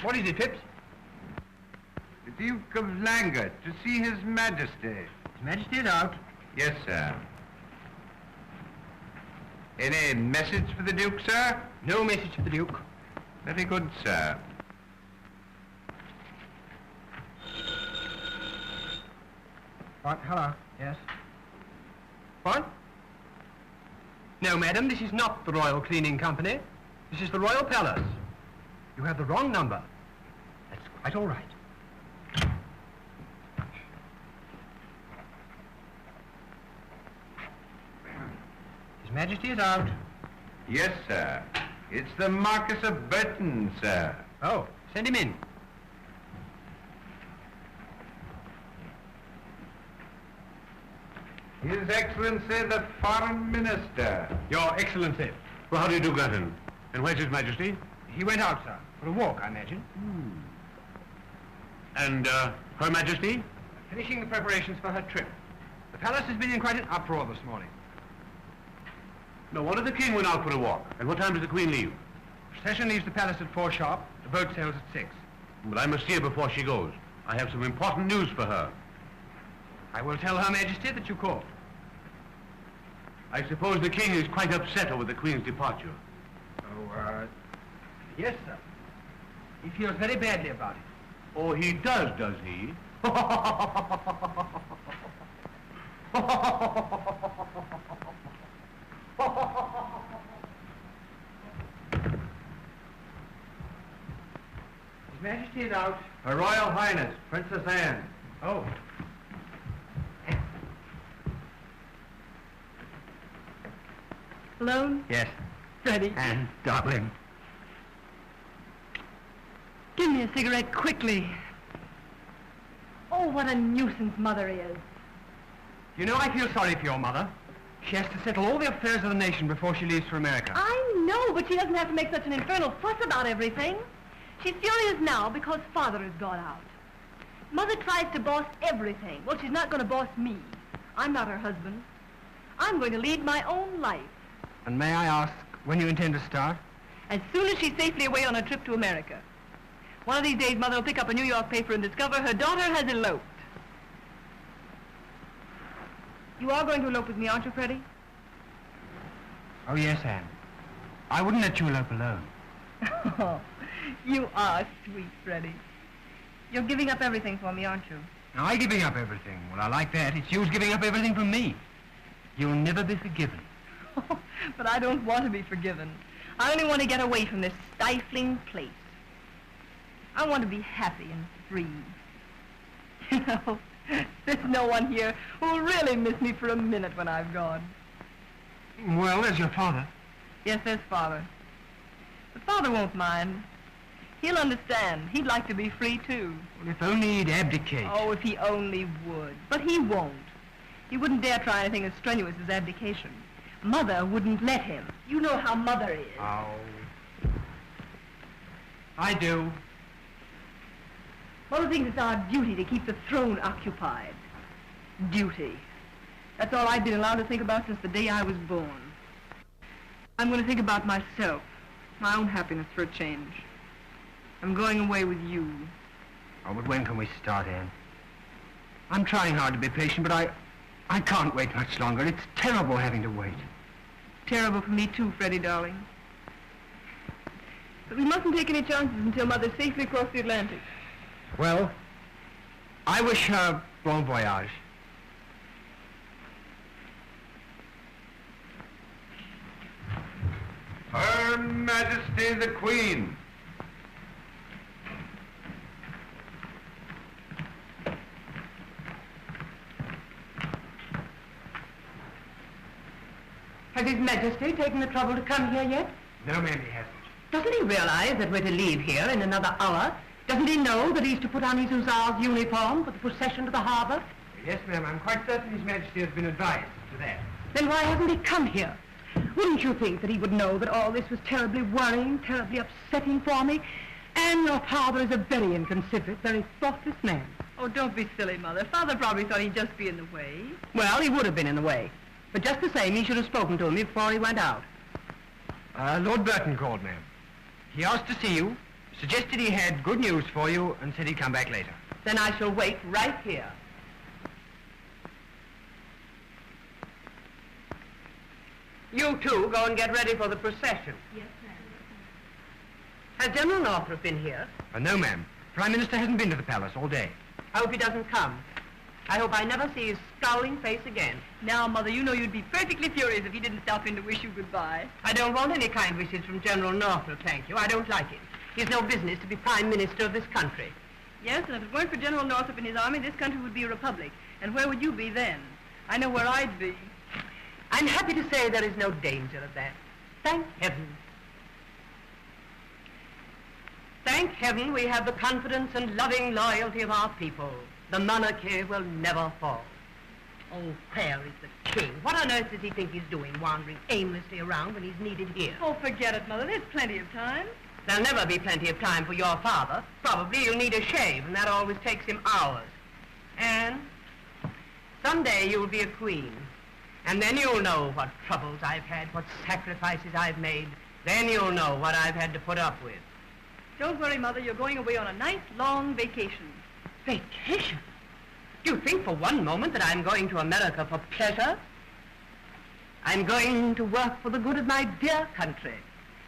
What is it, Phipps? The Duke of Languet, to see His Majesty. His Majesty is out. Yes, sir. Any message for the Duke, sir? No message for the Duke. Very good, sir. What? Hello. Yes. What? No, madam, this is not the Royal Cleaning Company. This is the Royal Palace. You have the wrong number. That's quite all right. His Majesty is out. Yes, sir. It's the Marquis of Burton, sir. Oh, send him in. His Excellency, the Foreign Minister. Your Excellency. Well, how do you do, Gutton? And where's His Majesty? He went out, sir, for a walk, I imagine. And, Her Majesty? Finishing the preparations for her trip. The palace has been in quite an uproar this morning. No wonder the King went out for a walk. And what time does the Queen leave? Procession leaves the palace at 4 sharp. The boat sails at 6. But I must see her before she goes. I have some important news for her. I will tell Her Majesty that you called. I suppose the King is quite upset over the Queen's departure. Oh, yes, sir. He feels very badly about it. Oh, he does he? His Majesty is out. Her Royal Highness, Princess Anne. Oh. Alone? Yes. Freddie, Anne, darling. give me a cigarette quickly. Oh, what a nuisance Mother is. You know, I feel sorry for your mother. She has to settle all the affairs of the nation before she leaves for America. I know, but she doesn't have to make such an infernal fuss about everything. She's furious now because Father has gone out. Mother tries to boss everything. Well, she's not going to boss me. I'm not her husband. I'm going to lead my own life. And may I ask when you intend to start? As soon as she's safely away on her trip to America. One of these days, Mother will pick up a New York paper and discover her daughter has eloped. You are going to elope with me, aren't you, Freddie? Oh, yes, Anne. I wouldn't let you elope alone. Oh, you are sweet, Freddie. You're giving up everything for me, aren't you? Now, I giving up everything. Well, I like that. It's you's giving up everything for me. You'll never be forgiven. But I don't want to be forgiven. I only want to get away from this stifling place. I want to be happy and free. You know, there's no one here who'll really miss me for a minute when I've gone. Well, there's your father. Yes, there's Father. But Father won't mind. He'll understand. He'd like to be free, too. Well, if only he'd abdicate. Oh, if he only would. But he won't. He wouldn't dare try anything as strenuous as abdication. Mother wouldn't let him. You know how Mother is. Oh. I do. Mother thinks it's our duty to keep the throne occupied. Duty. That's all I've been allowed to think about since the day I was born. I'm going to think about myself, my own happiness for a change. I'm going away with you. Oh, but when can we start, Anne? I'm trying hard to be patient, but I can't wait much longer. It's terrible having to wait. Terrible for me too, Freddie, darling. But we mustn't take any chances until Mother's safely across the Atlantic. Well, I wish her bon voyage. Her Majesty the Queen. Has His Majesty taken the trouble to come here yet? No, ma'am, he hasn't. Doesn't he realize that we're to leave here in another hour? Doesn't he know that he's to put on his hussar's uniform for the procession to the harbor? Yes, ma'am, I'm quite certain His Majesty has been advised to that. Then why hasn't he come here? Wouldn't you think that he would know that all this was terribly worrying, terribly upsetting for me? And your father is a very inconsiderate, very thoughtless man. Oh, don't be silly, Mother. Father probably thought he'd just be in the way. Well, he would have been in the way. But just the same, he should have spoken to me before he went out. Lord Burton called, ma'am. He asked to see you, Suggested he had good news for you and said he'd come back later. Then I shall wait right here. You two go and get ready for the procession. Yes, ma'am. Has General Northrop been here? No, ma'am. Prime Minister hasn't been to the palace all day. I hope he doesn't come. I hope I never see his scowling face again. Now, Mother, you know you'd be perfectly furious if he didn't stop in to wish you goodbye. I don't want any kind wishes from General Northrop, thank you. I don't like him. He has no business to be Prime Minister of this country. Yes, and if it weren't for General Northrop and his army, this country would be a republic. And where would you be then? I know where I'd be. I'm happy to say there is no danger of that. Thank heaven. Thank heaven we have the confidence and loving loyalty of our people. The monarchy will never fall. Oh, where is the king? What on earth does he think he's doing, wandering aimlessly around when he's needed here? Oh, forget it, Mother. There's plenty of time. There'll never be plenty of time for your father. Probably you'll need a shave, and that always takes him hours. And someday you'll be a queen. And then you'll know what troubles I've had, what sacrifices I've made. Then you'll know what I've had to put up with. Don't worry, Mother. You're going away on a nice, long vacation. Vacation? Do you think for one moment that I'm going to America for pleasure? I'm going to work for the good of my dear country.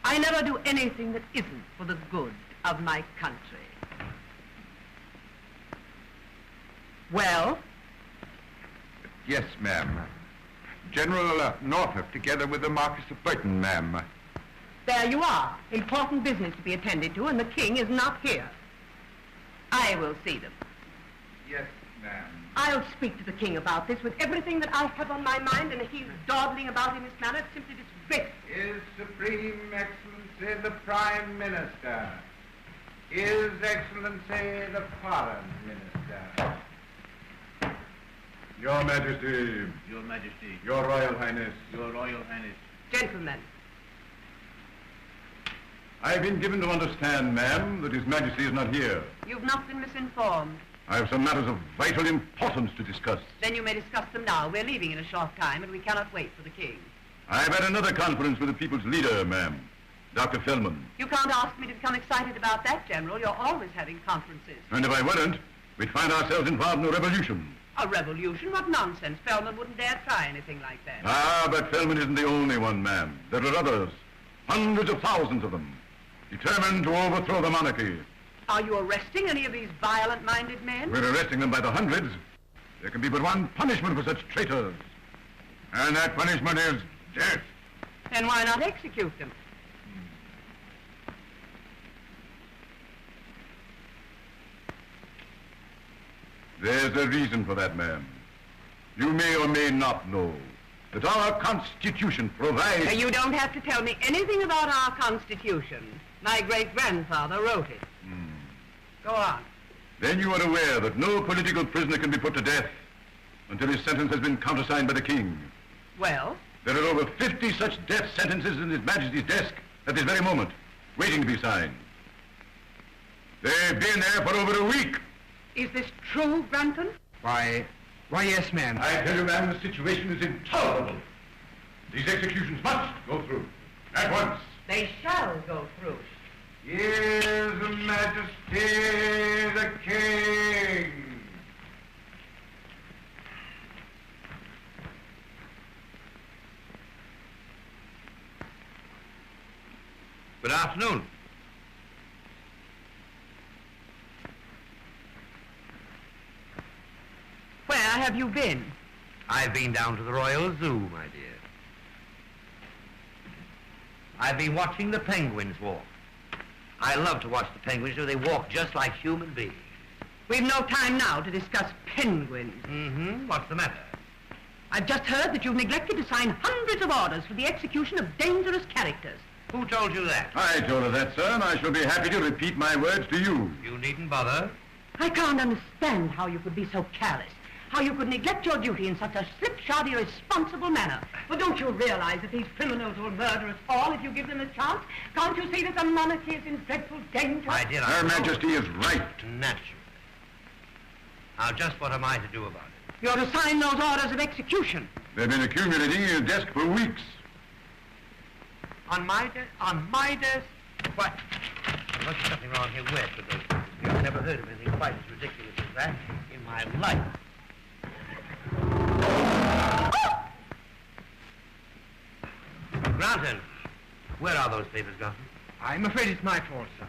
I never do anything that isn't for the good of my country. Well? Yes, ma'am. General Northrop, together with the Marquis of Burton, ma'am. There you are. Important business to be attended to, and the king is not here. I will see them. Yes, ma'am. I'll speak to the king about this with everything that I have on my mind, and if he's dawdling about in this manner, it's simply disgraceful. His Supreme Excellency the Prime Minister. His Excellency the Foreign Minister. Your Majesty. Your Majesty. Your Royal Highness. Your Royal Highness. Gentlemen, I've been given to understand, ma'am, that His Majesty is not here. you've not been misinformed. I have some matters of vital importance to discuss. Then you may discuss them now. We're leaving in a short time, and we cannot wait for the king. I've had another conference with the people's leader, ma'am, Dr. Feldman. You can't ask me to become excited about that, General. You're always having conferences. And if I weren't, we'd find ourselves involved in a revolution. A revolution? What nonsense. Feldman wouldn't dare try anything like that. Ah, but Feldman isn't the only one, ma'am. There are others, hundreds of thousands of them, determined to overthrow the monarchy. Are you arresting any of these violent-minded men? We're arresting them by the hundreds. There can be but one punishment for such traitors. And that punishment is death. Then why not execute them? There's a reason for that, ma'am. You may or may not know that our Constitution provides... You don't have to tell me anything about our Constitution. My great-grandfather wrote it. Go on. Then you are aware that no political prisoner can be put to death until his sentence has been countersigned by the king. Well? There are over 50 such death sentences in His Majesty's desk at this very moment, waiting to be signed. They've been there for over a week. Is this true, Granton? Why, yes, ma'am. I tell you, ma'am, the situation is intolerable. These executions must go through, at once. They shall go through. His Majesty the King. Good afternoon. Where have you been? I've been down to the Royal Zoo, my dear. I've been watching the penguins walk. I love to watch the penguins, they walk just like human beings. We've no time now to discuss penguins. Mm-hmm. What's the matter? I've just heard that you've neglected to sign hundreds of orders for the execution of dangerous characters. Who told you that? I told her that, sir, and I shall be happy to repeat my words to you. You needn't bother. I can't understand how you could be so careless, how you could neglect your duty in such a slipshod, irresponsible manner. But don't you realize that these criminals will murder us all if you give them a chance? Can't you see that the monarchy is in dreadful danger? My dear, Her Majesty is right. Naturally. Now, just what am I to do about it? You're to sign those orders of execution. They've been accumulating in your desk for weeks. On my desk? What? must be something wrong here wet with those papers. I've never heard of anything quite as ridiculous as that in my life. Granton, where are those papers, Granton? I'm afraid it's my fault, sir.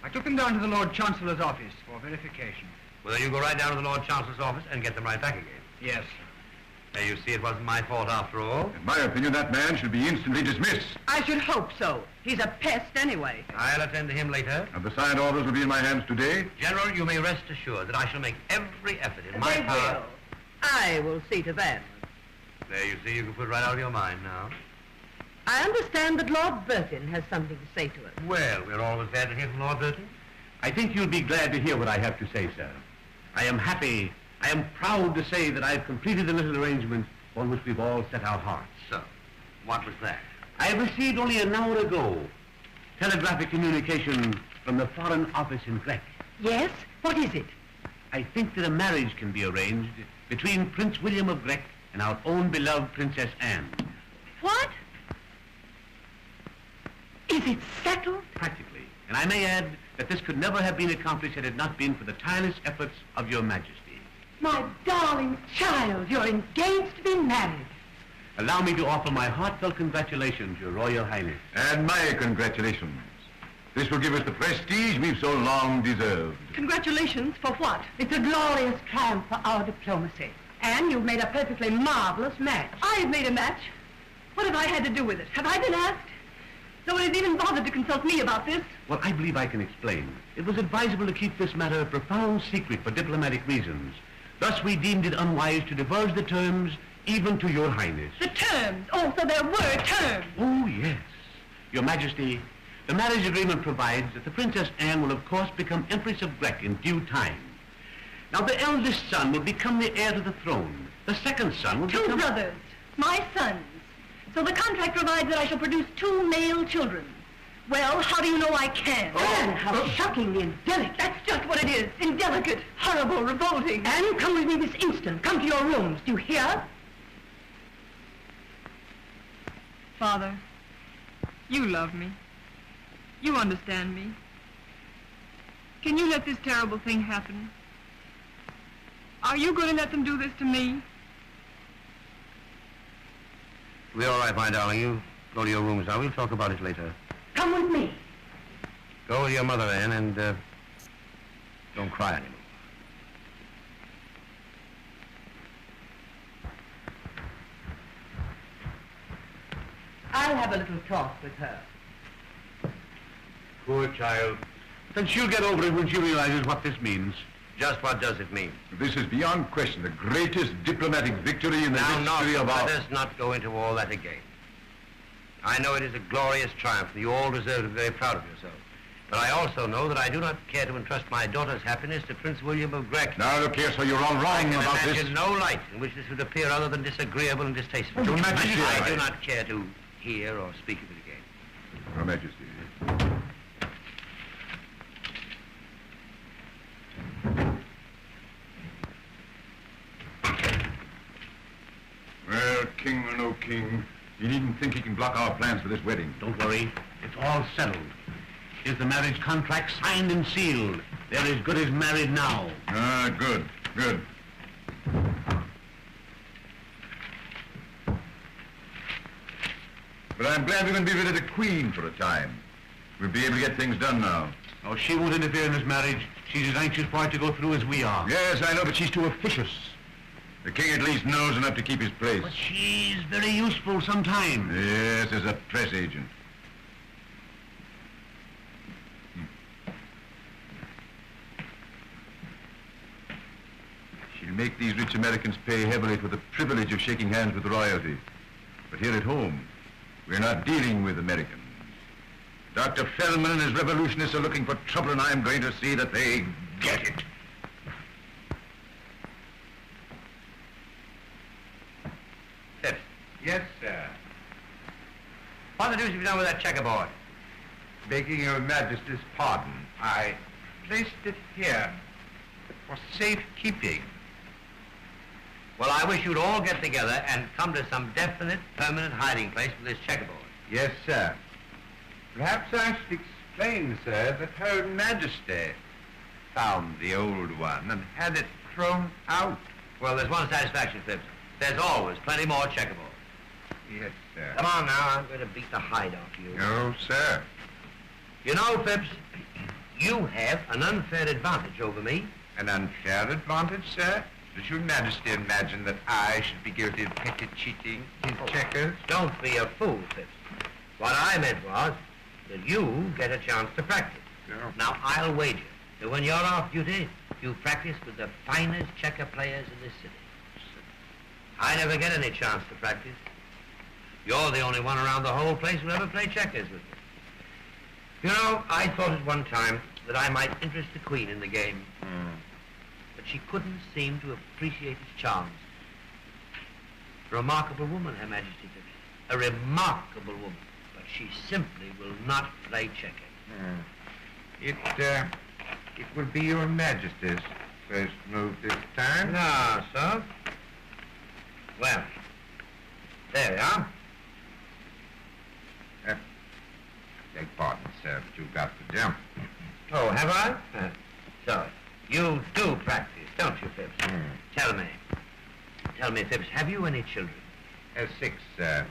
I took them down to the Lord Chancellor's office for verification. Well, then you go right down to the Lord Chancellor's office and get them right back again. Yes, sir. There, you see, it wasn't my fault after all. In my opinion, that man should be instantly dismissed. I should hope so. He's a pest anyway. I'll attend to him later. And the signed orders will be in my hands today. General, you may rest assured that I shall make every effort in my They power. will. I will see to that. There, you see, you can put it right out of your mind now. I understand that Lord Burton has something to say to us. Well, we're always glad to hear from Lord Burton. I think you'll be glad to hear what I have to say, sir. I am happy, I am proud to say that I've completed the little arrangement on which we've all set our hearts. So, what was that? I received only an hour ago telegraphic communication from the Foreign Office in Grec. Yes? What is it? I think that a marriage can be arranged between Prince William of Grec and our own beloved Princess Anne. What? Is it settled? Practically. And I may add that this could never have been accomplished had it not been for the tireless efforts of your Majesty. My darling child, you're engaged to be married. Allow me to offer my heartfelt congratulations, Your Royal Highness. And my congratulations. This will give us the prestige we've so long deserved. Congratulations for what? It's a glorious triumph for our diplomacy. And you've made a perfectly marvelous match. I've made a match? What have I had to do with it? Have I been asked? Nobody's even bothered to consult me about this. Well, I believe I can explain. It was advisable to keep this matter a profound secret for diplomatic reasons. Thus, we deemed it unwise to divulge the terms even to Your Highness. The terms. Oh, so there were terms. Oh, yes. Your Majesty, the marriage agreement provides that the Princess Anne will, of course, become Empress of Grec in due time. Now, the eldest son will become the heir to the throne. The second son will Two become... brothers, my sons. So the contract provides that I shall produce 2 male children. Well, how do you know I can? Anne, how shockingly indelicate. That's just what it is. Indelicate, horrible, revolting. Anne, come with me this instant. Come to your rooms. Do you hear? Father, you love me. You understand me. Can you let this terrible thing happen? Are you going to let them do this to me? We're all right, my darling. You go to your rooms now. We'll talk about it later. Come with me. Go with your mother, Anne, and don't cry anymore. I'll have a little talk with her. Poor child. Then she'll get over it when she realizes what this means. Just what does it mean? This is beyond question the greatest diplomatic victory in the history of our... Let us not go into all that again. I know it is a glorious triumph, and you all deserve to be very proud of yourselves. But I also know that I do not care to entrust my daughter's happiness to Prince William of Grec. Now, look here, sir, you're all I wrong can about this. imagine no light in which this would appear other than disagreeable and distasteful. Your Majesty, I do not care to hear or speak of it again. Your Majesty. Well, king or no king, he needn't think he can block our plans for this wedding. Don't worry. It's all settled. Is the marriage contract signed and sealed? They're as good as married now. Ah, good, good. But I'm glad we're going to be rid of the Queen for a time. We'll be able to get things done now. Oh, she won't interfere in this marriage. She's as anxious for it to go through as we are. Yes, I know, but she's too officious. The king at least knows enough to keep his place. But she's very useful sometimes. Yes, as a press agent. She'll make these rich Americans pay heavily for the privilege of shaking hands with royalty. But here at home, we're not dealing with Americans. Dr. Feldman and his revolutionists are looking for trouble, and I'm going to see that they get it. Phipps, Yes, sir. what the deuce have you done with that checkerboard? Begging your Majesty's pardon, I placed it here for safekeeping. Well, I wish you'd all get together and come to some definite, permanent hiding place for this checkerboard. Yes, sir. Perhaps I should explain, sir, that Her Majesty found the old one and had it thrown out. Well, there's one satisfaction, Phipps. There's always plenty more checkerboard. Yes, sir. Come on now, I'm going to beat the hide off you. No, sir. You know, Phipps, you have an unfair advantage over me. An unfair advantage, sir? Does Your Majesty imagine that I should be guilty of petty cheating in checkers? Don't be a fool, Phipps. What I meant was that you get a chance to practice. No. Now, I'll wager that when you're off duty, you practice with the finest checker players in this city. I never get any chance to practice. You're the only one around the whole place who ever played checkers with me. You know, I thought at one time that I might interest the Queen in the game. But she couldn't seem to appreciate its charms. A remarkable woman, Her Majesty Phipps. A remarkable woman. But she simply will not play checkers. It will be Your Majesty's first move this time. No, sir. Well, there we are. Beg pardon, sir, but you've got to jump. Oh, have I? So, you do practice, don't you, Phipps? Tell me, Phipps, have you any children? 6, sir.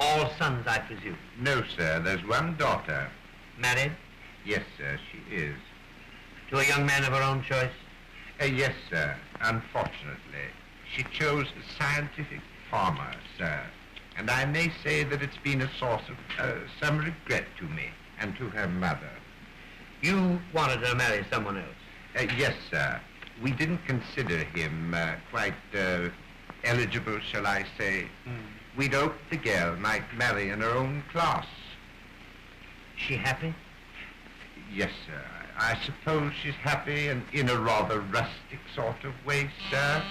All sons, I presume. No, sir, there's one daughter. Married? Yes, sir, she is. To a young man of her own choice? Yes, sir. Unfortunately, she chose a scientific farmer, sir. And I may say that it's been a source of some regret to me and to her mother. You wanted her to marry someone else? Yes, sir. We didn't consider him quite eligible, shall I say. We'd hoped the girl might marry in her own class. She happy? Yes, sir. I suppose she's happy and in a rather rustic sort of way, sir.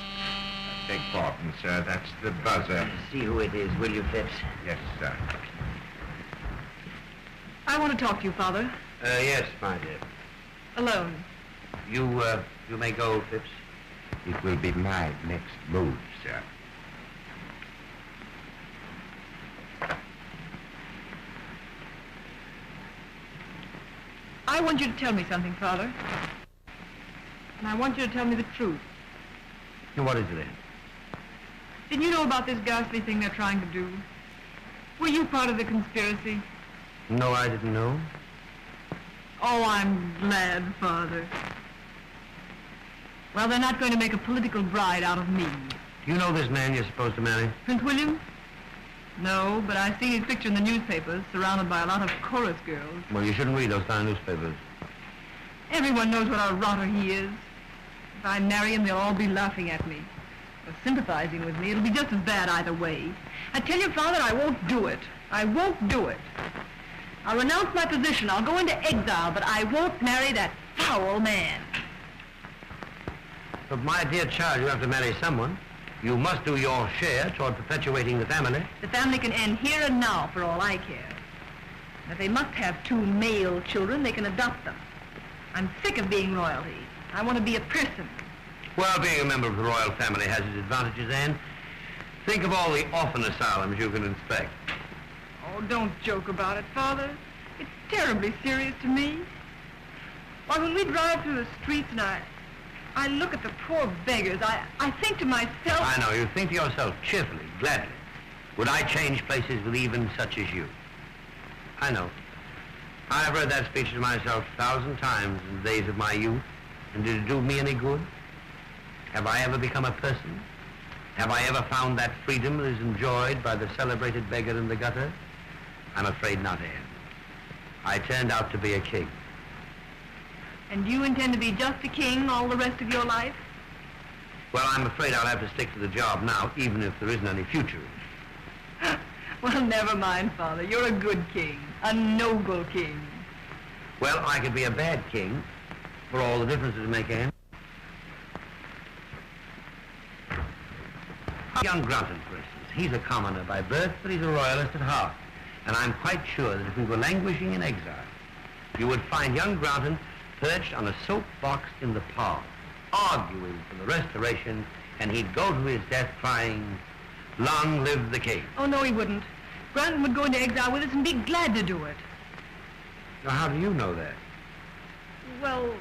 Beg pardon, sir. That's the buzzer. See who it is, will you, Phipps? Yes, sir. I want to talk to you, Father. Yes, my dear. Alone. You may go, Phipps. It will be my next move, sir. I want you to tell me something, Father. And I want you to tell me the truth. What is it, then? Didn't you know about this ghastly thing they're trying to do? Were you part of the conspiracy? No, I didn't know. Oh, I'm glad, Father. Well, they're not going to make a political bride out of me. You know this man you're supposed to marry? Prince William? No, but I see his picture in the newspapers, surrounded by a lot of chorus girls. Well, you shouldn't read those kind of newspapers. Everyone knows what a rotter he is. If I marry him, they'll all be laughing at me. Or sympathizing with me. It'll be just as bad either way. I tell you, Father, I won't do it. I won't do it. I'll renounce my position. I'll go into exile, but I won't marry that foul man. But my dear child, you have to marry someone. You must do your share toward perpetuating the family. The family can end here and now, for all I care. And if they must have 2 male children, they can adopt them. I'm sick of being royalty. I want to be a person. Well, being a member of the royal family has its advantages, Anne. Think of all the orphan asylums you can inspect. Oh, don't joke about it, Father. It's terribly serious to me. Why, when we drive through the streets and I look at the poor beggars, I think to myself... I know, you think to yourself cheerfully, gladly. Would I change places with even such as you? I know. I've read that speech to myself 1,000 times in the days of my youth. And did it do me any good? Have I ever become a person? Have I ever found that freedom that is enjoyed by the celebrated beggar in the gutter? I'm afraid not, Anne. I turned out to be a king. And you intend to be just a king all the rest of your life? Well, I'm afraid I'll have to stick to the job now, even if there isn't any future. Well, never mind, Father. You're a good king. A noble king. Well, I could be a bad king, for all the difference it make, Anne. Young Grunton, for instance. He's a commoner by birth, but he's a royalist at heart. And I'm quite sure that if we were languishing in exile, you would find young Grunton perched on a soapbox in the park, arguing for the Restoration, and he'd go to his death crying, "Long live the king." Oh, no, he wouldn't. Granton would go into exile with us and be glad to do it. Now, how do you know that? Well,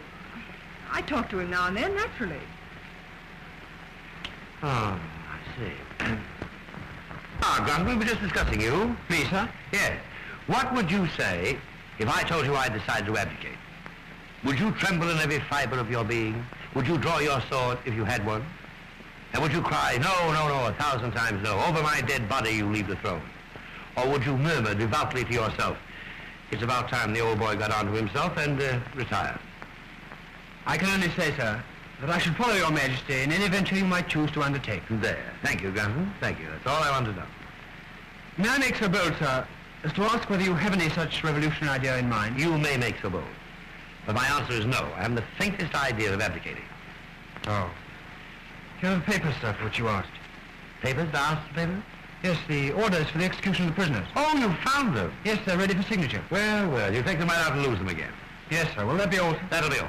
I talk to him now and then, naturally. Oh, I see. Grant, we were just discussing you. Me, sir? Yes. What would you say if I told you I decided to abdicate? Would you tremble in every fiber of your being? Would you draw your sword if you had one? And would you cry, no, no, no, 1,000 times no, over my dead body you leave the throne? Or would you murmur devoutly to yourself, it's about time the old boy got onto himself and retire? I can only say, sir, that I should follow your Majesty in any venture you might choose to undertake. There. Thank you, Grantham. Thank you. That's all I want to know. May I make so bold, sir, as to ask whether you have any such revolutionary idea in mind? You may make so bold. But my answer is no. I haven't the faintest idea of abdicating. Oh. Here are the papers, sir, for which you asked. Papers? The Arsenal papers? Yes, the orders for the execution of the prisoners. Oh, you found them? Yes, they're ready for signature. Well, well, you take them right out and lose them again. Yes, sir. Will that be all, sir? That'll be all.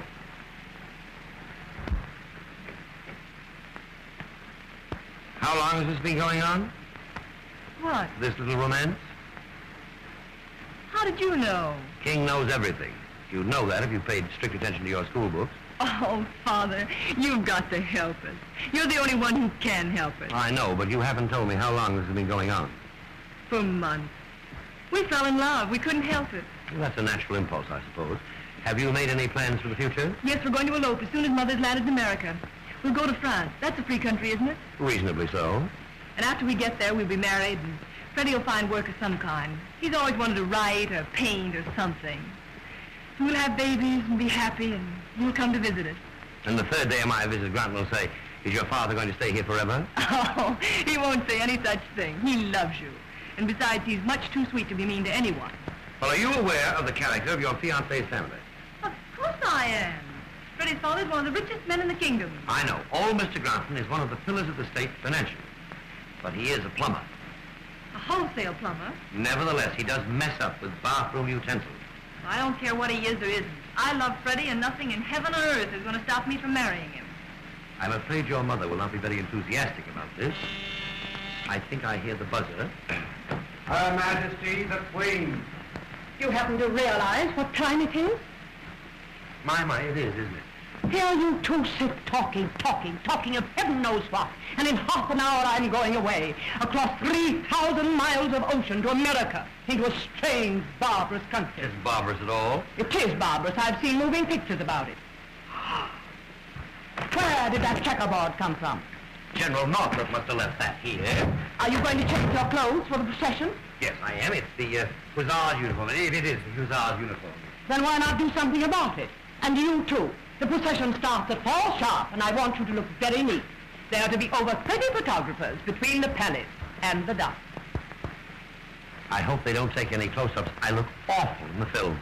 How long has this been going on? What? This little romance? How did you know? King knows everything. You'd know that if you paid strict attention to your school books. Oh, Father, you've got to help us. You're the only one who can help us. I know, but you haven't told me how long this has been going on. For months. We fell in love. We couldn't help it. Well, that's a natural impulse, I suppose. Have you made any plans for the future? Yes, we're going to elope as soon as Mother's landed in America. We'll go to France. That's a free country, isn't it? Reasonably so. And after we get there, we'll be married, and Freddie will find work of some kind. He's always wanted to write or paint or something. So we'll have babies and be happy, and you'll come to visit us. And the third day of my visit, Grant will say, is your father going to stay here forever? Oh, he won't say any such thing. He loves you. And besides, he's much too sweet to be mean to anyone. Well, are you aware of the character of your fiancé's family? Of course I am. Freddie's father's one of the richest men in the kingdom. I know. Old Mr. Granton is one of the pillars of the state financially. But he is a plumber. A wholesale plumber. Nevertheless, he does mess up with bathroom utensils. I don't care what he is or isn't. I love Freddie, and nothing in heaven or earth is going to stop me from marrying him. I'm afraid your mother will not be very enthusiastic about this. I think I hear the buzzer. Her Majesty the Queen. You happen to realize what time it is? My, it is, isn't it? Here you two sit talking of heaven knows what. And in half an hour I'm going away, across 3,000 miles of ocean to America, into a strange, barbarous country. Isn't barbarous at all. It is barbarous. I've seen moving pictures about it. Where did that checkerboard come from? General Northrop must have left that here. Are you going to change your clothes for the procession? Yes, I am. It's the Hussar's uniform. It is the Hussar's uniform. Then why not do something about it? And you too. The procession starts at 4 sharp, and I want you to look very neat. There are to be over 30 photographers between the palace and the duck. I hope they don't take any close-ups. I look awful in the film.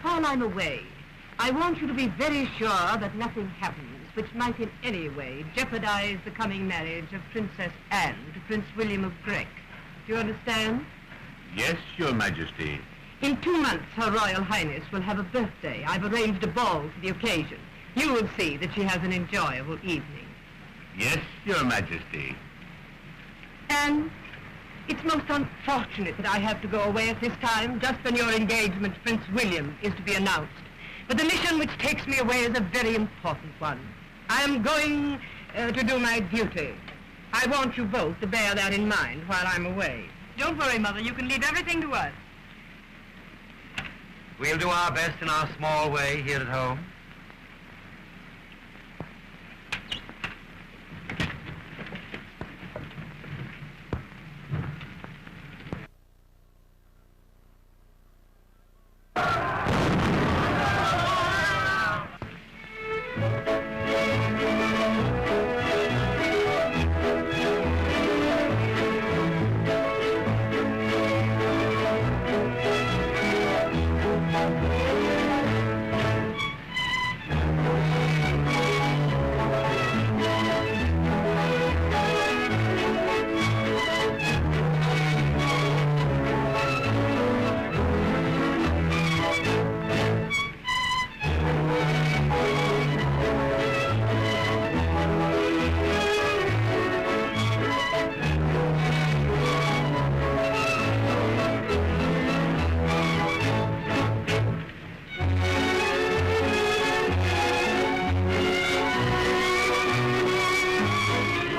While I'm away, I want you to be very sure that nothing happens which might in any way jeopardize the coming marriage of Princess Anne to Prince William of Grec. Do you understand? Yes, Your Majesty. In 2 months, Her Royal Highness will have a birthday. I've arranged a ball for the occasion. You will see that she has an enjoyable evening. Yes, Your Majesty. And it's most unfortunate that I have to go away at this time, just when your engagement to Prince William is to be announced. But the mission which takes me away is a very important one. I am going to do my duty. I want you both to bear that in mind while I'm away. Don't worry, Mother. You can leave everything to us. We'll do our best in our small way here at home.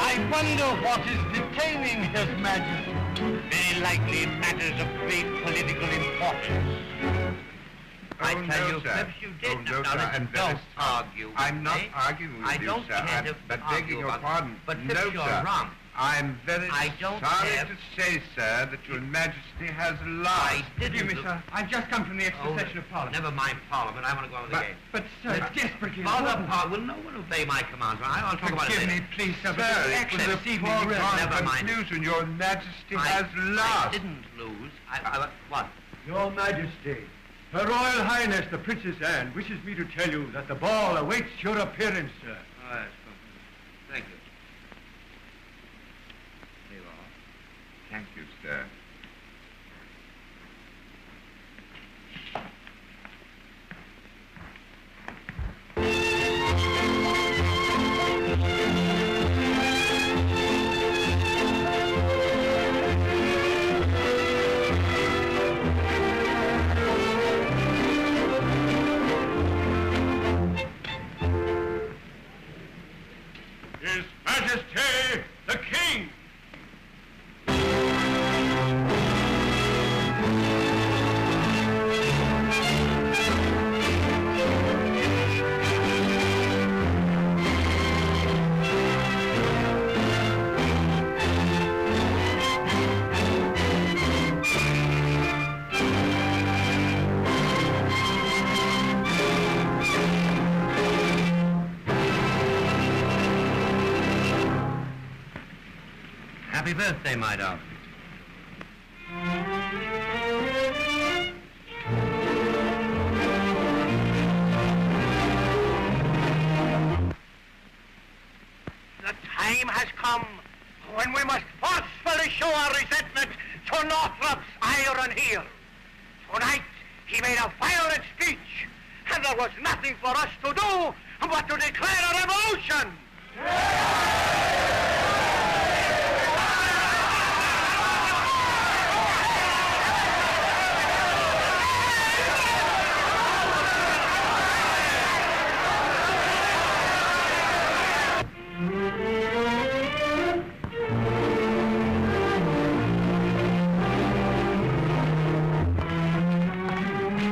What is detaining His Majesty? Very likely matters of great political importance. I Oh, tell no, you, sir. perhaps you did. Oh, no, Now, sir, listen, and don't very argue with I'm not me. arguing with I you, don't sir. care to But argue begging your about it. pardon, But no, Phipps, you're sir. wrong. I'm very I don't sorry have- to say, sir, that your Majesty has I lied. didn't. Forgive me, sir. I've just come from the extra Oh, session of Parliament. Never mind Parliament. I want to go on with the game. But, sir, it's desperately Father, important. will no one obey my commands? I'll talk about it Forgive later. me, please, sir, but Sir, the it action was a this evening... foregone Never mind. conclusion. Your Majesty I has lost. didn't lose. What? Your Majesty, Her Royal Highness the Princess Anne wishes me to tell you that the ball awaits your appearance, sir. Oh, that's good. Thank you. Here you are. Thank you, sir. His Majesty the King! Happy birthday, my darling. The time has come when we must forcefully show our resentment to Northrop's iron heel. Tonight, he made a violent speech, and there was nothing for us to do but to declare a revolution.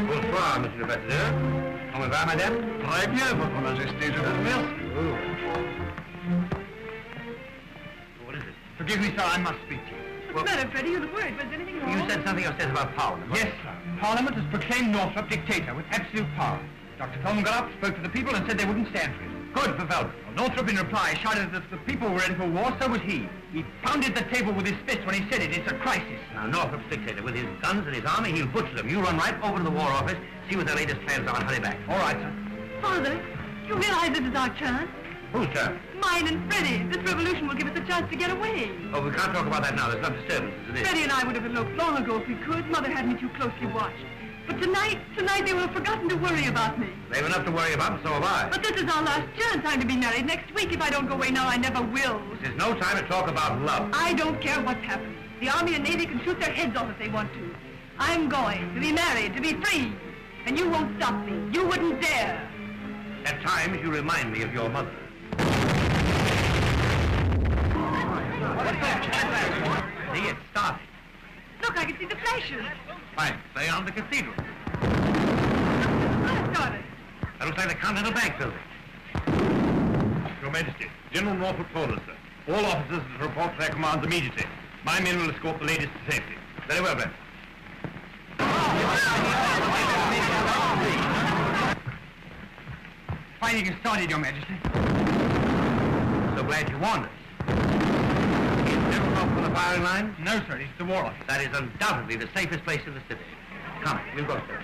Bonsoir, monsieur l'ambassadeur. Comment va, madame? Très bien, Votre Majesté, je vous remercie. What is it? Forgive me, sir, I must speak to you. What's the matter, Freddie? You look worried. Was anything wrong? You said something upstairs about Parliament. Yes, sir. Parliament has proclaimed Northrop dictator with absolute power. Dr. Coleman got up, spoke to the people, and said they wouldn't stand for it. Good for Velvet. Well, Northrop, in reply, shouted that if the people were ready for war, so was he. He pounded the table with his fist when he said it. It's a crisis. Now, Northrop's dictator. With his guns and his army, he'll butcher them. You run right over to the War Office, see what their latest plans are, and hurry back. All right, sir. Father, you realize this is our chance? Whose turn? Mine and Freddie. This revolution will give us a chance to get away. Oh, we can't talk about that now. There's enough disturbances as it is. Freddie and I would have eloped long ago if we could. Mother had me too closely watched. But tonight they will have forgotten to worry about me. They've enough to worry about, and so have I. But this is our last chance. I'm to be married next week. If I don't go away now, I never will. There's no time to talk about love. I don't care what's happening. The Army and Navy can shoot their heads off if they want to. I'm going to be married, to be free. And you won't stop me. You wouldn't dare. At times, you remind me of your mother. What's that? See, it started. Look, I can see the flashes. Fine. Stay on the cathedral. I started. That looks like the Continental Bank building. Your Majesty, General Norfolk told us, sir. All officers to report to their commands immediately. My men will escort the ladies to safety. Very well, then. Fighting has started, Your Majesty. So glad you warned us. Is General Norfolk on the firing line? No, sir, it's the War Office. That is undoubtedly the safest place in the city. Come, we'll go, sir.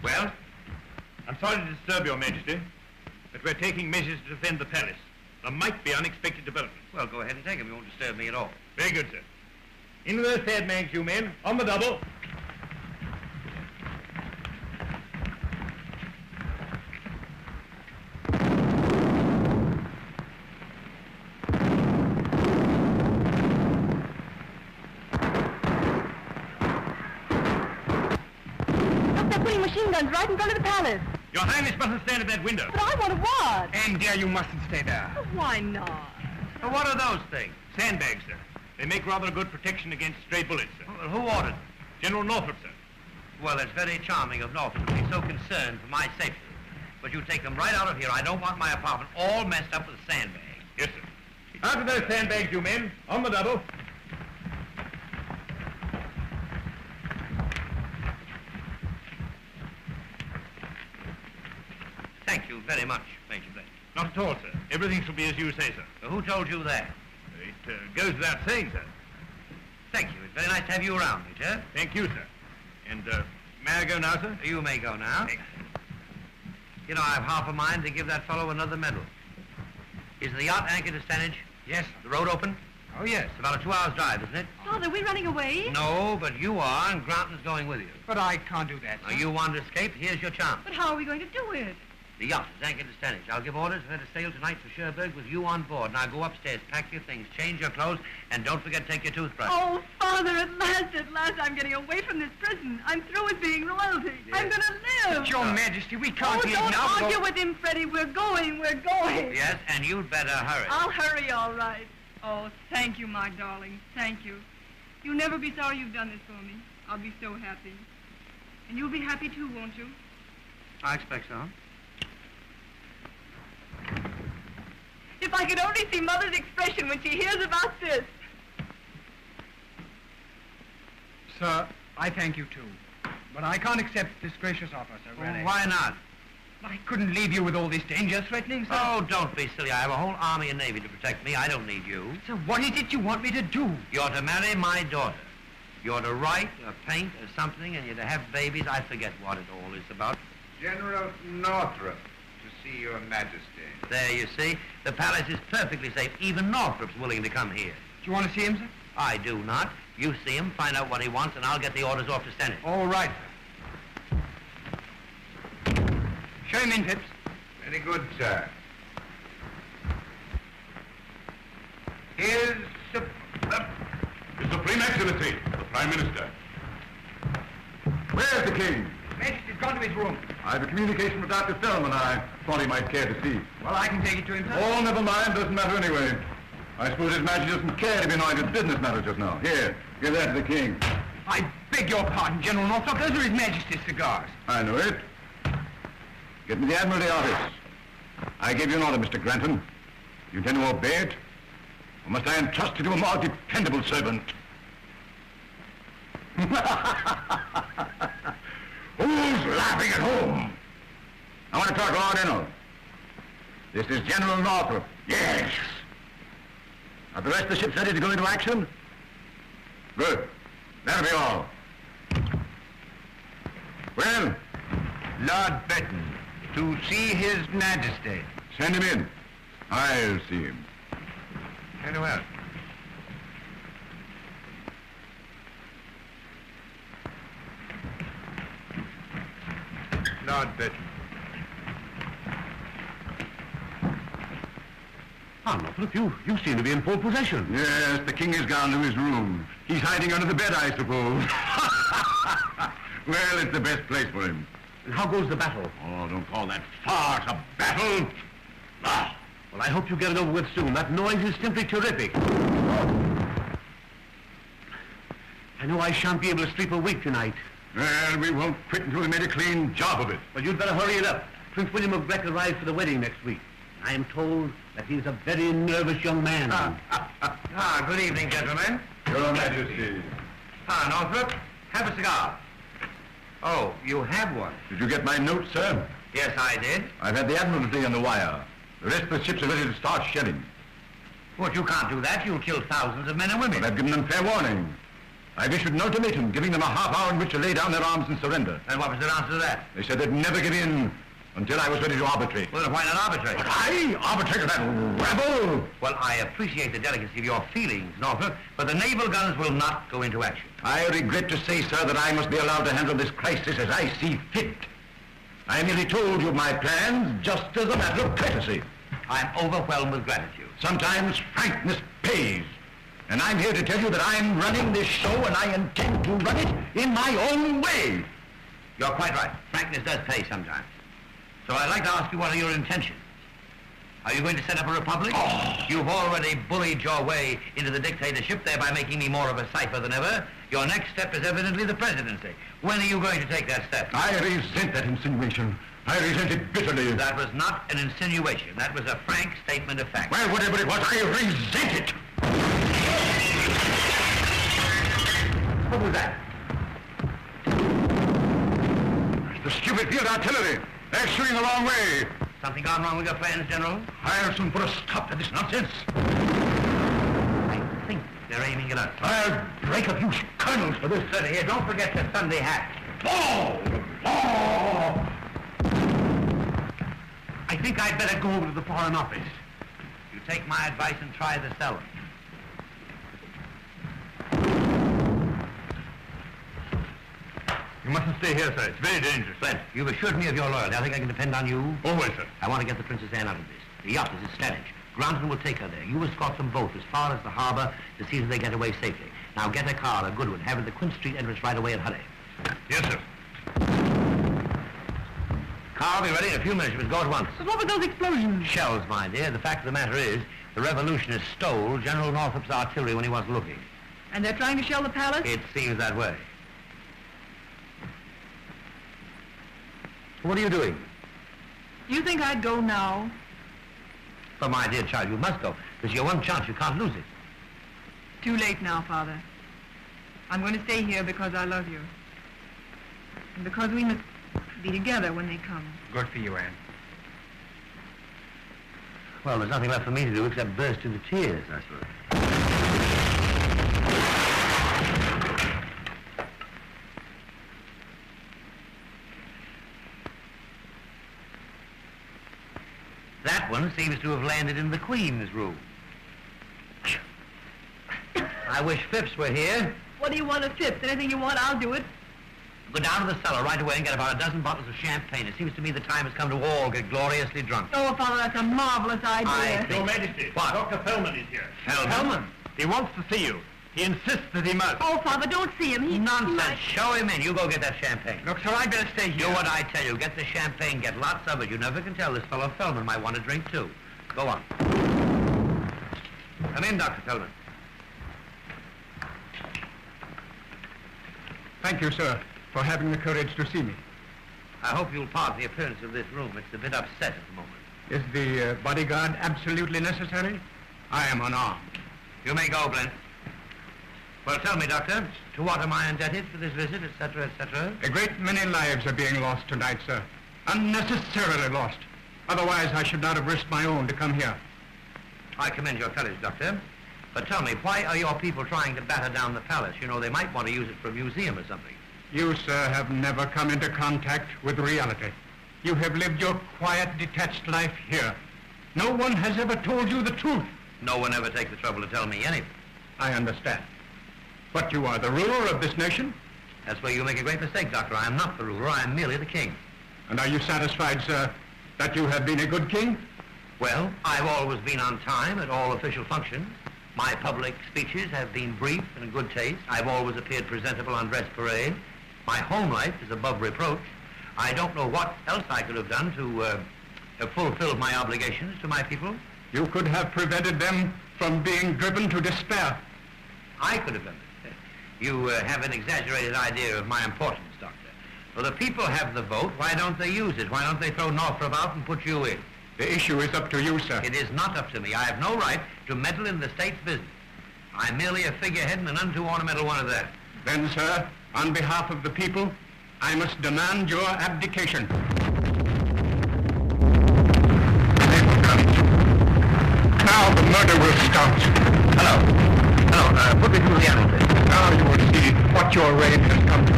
Well? I'm sorry to disturb Your Majesty, but we're taking measures to defend the palace. There might be unexpected developments. Well, go ahead and take them. You won't disturb me at all. Very good, sir. In with those sandbags, you men. On the double. Look, they're putting machine guns right in front of the palace. Your Highness mustn't stand at that window. But I want to watch. And, dear, you mustn't stay there. But why not? Well, what are those things? Sandbags, sir. They make rather a good protection against stray bullets, sir. Well, who ordered them? General Norfolk, sir. Well, it's very charming of Norfolk to be so concerned for my safety. But you take them right out of here. I don't want my apartment all messed up with sandbags. Yes, sir. Out of those sandbags, you men. On the double. Thank you very much, Major Blake. Not at all, sir. Everything shall be as you say, sir. Well, who told you that? It goes without saying, sir. Thank you. It's very nice to have you around, Major. Thank you, sir. And, may I go now, sir? You may go now. You know, I've half a mind to give that fellow another medal. Is the yacht anchored to Stanage? Yes. The road open? Oh, yes. It's about a 2-hour drive, isn't it? Father, we're running away. No, but you are, and Granton's going with you. But I can't do that, Now, sir. you want to escape? Here's your chance. But how are we going to do it? The yacht is anchored to Stanage. I'll give orders for her to sail tonight for Cherbourg with you on board. Now, go upstairs, pack your things, change your clothes, and don't forget to take your toothbrush. Oh, Father, at last, I'm getting away from this prison. I'm through with being royalty. I'm going to live. But, Your Majesty, we can't Oh, leave don't now. argue with him, Freddie. We're going. Yes, and you'd better hurry. I'll hurry, all right. Oh, thank you, my darling. Thank you. You'll never be sorry you've done this for me. I'll be so happy. And you'll be happy, too, won't you? I expect so. If I could only see Mother's expression when she hears about this. Sir, I thank you, too. But I can't accept this gracious offer, sir, really. Well, why not? I couldn't leave you with all this danger threatening, sir. Oh, don't be silly. I have a whole army and navy to protect me. I don't need you. Sir, what is it you want me to do? You're to marry my daughter. You're to write or paint or something, and you're to have babies. I forget what it all is about. General Northrop, to see Your Majesty. There, you see. The palace is perfectly safe. Even Northrop's willing to come here. Do you want to see him, sir? I do not. You see him, find out what he wants, and I'll get the orders off to Stanage. All right, sir. Show him in, Phipps. Very good, sir. Here's His Supreme Excellency, the Prime Minister. Where's the King? Majesty's gone to his room. I have a communication with Dr. Feldman I thought he might care to see. Well, I can take it to him, sir. Oh, never mind. Doesn't matter anyway. I suppose His Majesty doesn't care to be annoyed with business matters just now. Here, give that to the King. I beg your pardon, General Norfolk. Those are His Majesty's cigars. I know it. Get me the Admiralty office. I gave you an order, Mr. Granton. You intend to obey it? Or must I entrust it to a more dependable servant? Who's laughing at home? I want to talk Lord Ennell. This is General Northrop. Yes. Are the rest of the ships ready to go into action? Good. That'll be all. Well? Lord Benton, to see His Majesty. Send him in. I'll see him. Very well. Lord Bertram. Ah, Northrop, you seem to be in full possession. Yes, the king has gone to his room. He's hiding under the bed, I suppose. Well, it's the best place for him. And how goes the battle? Oh, don't call that farce a battle. Ah. Well, I hope you get it over with soon. That noise is simply terrific. I know I shan't be able to sleep a week tonight. Well, we won't quit until we made a clean job of it. Well, you'd better hurry it up. Prince William of Grec arrives for the wedding next week. I am told that he's a very nervous young man. Good evening, gentlemen. Your Majesty. Northrop, have a cigar. Oh, you have one? Did you get my note, sir? Yes, I did. I've had the Admiralty on the wire. The rest of the ships are ready to start shelling. But you can't do that. You'll kill thousands of men and women. But I've given them fair warning. I've issued an ultimatum giving them a half hour in which to lay down their arms and surrender. And what was their answer to that? They said they'd never give in until I was ready to arbitrate. Well, why not arbitrate? But I arbitrated that rebel! Well, I appreciate the delicacy of your feelings, Norfolk, but the naval guns will not go into action. I regret to say, sir, that I must be allowed to handle this crisis as I see fit. I merely told you my plans just as a matter of courtesy. I'm overwhelmed with gratitude. Sometimes frankness pays. And I'm here to tell you that I'm running this show and I intend to run it in my own way. You're quite right. Frankness does pay sometimes. So I'd like to ask you, what are your intentions? Are you going to set up a republic? Oh. You've already bullied your way into the dictatorship, thereby making me more of a cipher than ever. Your next step is evidently the presidency. When are you going to take that step? I resent that insinuation. I resent it bitterly. That was not an insinuation. That was a frank statement of fact. Well, whatever it was, I resent it. What was that? The stupid field artillery. They're shooting the wrong way. Something gone wrong with your plans, General? I'll soon put a stop to this nonsense. I think they're aiming at us. I'll break a few kernels for this. Sir, here, don't forget the Sunday hat. Oh! Oh! I think I'd better go over to the Foreign Office. You take my advice and try the cellar. You mustn't stay here, sir. It's very dangerous. Flint, you've assured me of your loyalty. I think I can depend on you. Always, sir. I want to get the Princess Anne out of this. The yacht is at Stanage. Granton will take her there. You escort them both as far as the harbor to see that they get away safely. Now get a car, a good one. Have it at the Quint Street entrance right away and hurry. Yes, sir. Car will be ready in a few minutes. You must go at once. But what were those explosions? Shells, my dear. The fact of the matter is, the revolutionists stole General Northrop's artillery when he wasn't looking. And they're trying to shell the palace? It seems that way. What are you doing? Do you think I'd go now? But my dear child, you must go. This is your one chance. You can't lose it. Too late now, Father. I'm going to stay here because I love you. And because we must be together when they come. Good for you, Anne. Well, there's nothing left for me to do except burst into tears, I suppose. That one seems to have landed in the Queen's room. I wish Phipps were here. What do you want of Phipps? Anything you want, I'll do it. Go down to the cellar right away and get about a dozen bottles of champagne. It seems to me the time has come to all get gloriously drunk. Oh, Father, that's a marvelous idea. I think... Your Majesty, What? Dr. Fellman is here. Fellman? He wants to see you. He insists that he must. Oh, Father, don't see him. He Nonsense. might- Show him in. You go get that champagne. Look, sir, I'd better stay Do here. what I tell you. Get the champagne. Get lots of it. You never can tell. This fellow Fellman might want to drink, too. Go on. Come in, Dr. Fellman. Thank you, sir, for having the courage to see me. I hope you'll pardon the appearance of this room. It's a bit upset at the moment. Is the bodyguard absolutely necessary? I am unarmed. You may go, Blent. Well, tell me, Doctor, to what am I indebted for this visit, etc., etc.? A great many lives are being lost tonight, sir. Unnecessarily lost. Otherwise, I should not have risked my own to come here. I commend your courage, Doctor. But tell me, why are your people trying to batter down the palace? You know, they might want to use it for a museum or something. You, sir, have never come into contact with reality. You have lived your quiet, detached life here. No one has ever told you the truth. No one ever takes the trouble to tell me anything. I understand. But you are the ruler of this nation. That's where you make a great mistake, Doctor. I am not the ruler. I am merely the king. And are you satisfied, sir, that you have been a good king? Well, I've always been on time at all official functions. My public speeches have been brief and in good taste. I've always appeared presentable on dress parade. My home life is above reproach. I don't know what else I could have done to have fulfilled my obligations to my people. You could have prevented them from being driven to despair. I could have done it. You have an exaggerated idea of my importance, Doctor. Well, the people have the vote. Why don't they use it? Why don't they throw Northrop out and put you in? The issue is up to you, sir. It is not up to me. I have no right to meddle in the state's business. I'm merely a figurehead and an unto ornamental one of that. Then, sir, on behalf of the people, I must demand your abdication. Now the murder will start. Hello. Put me through the animal test. Now you will see what your reign has come to.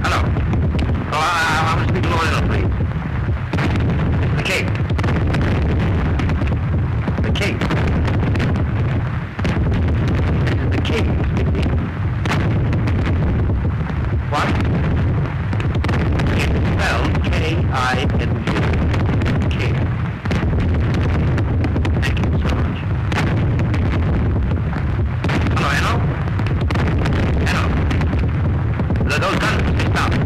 Hello. Oh, I want to speak to Lionel, please. The king. The king. This is the king speaking. What? It's spelled K-I-N-G. King. Thank you so much. Hello, Enno? Enno? Those guns must be stopped.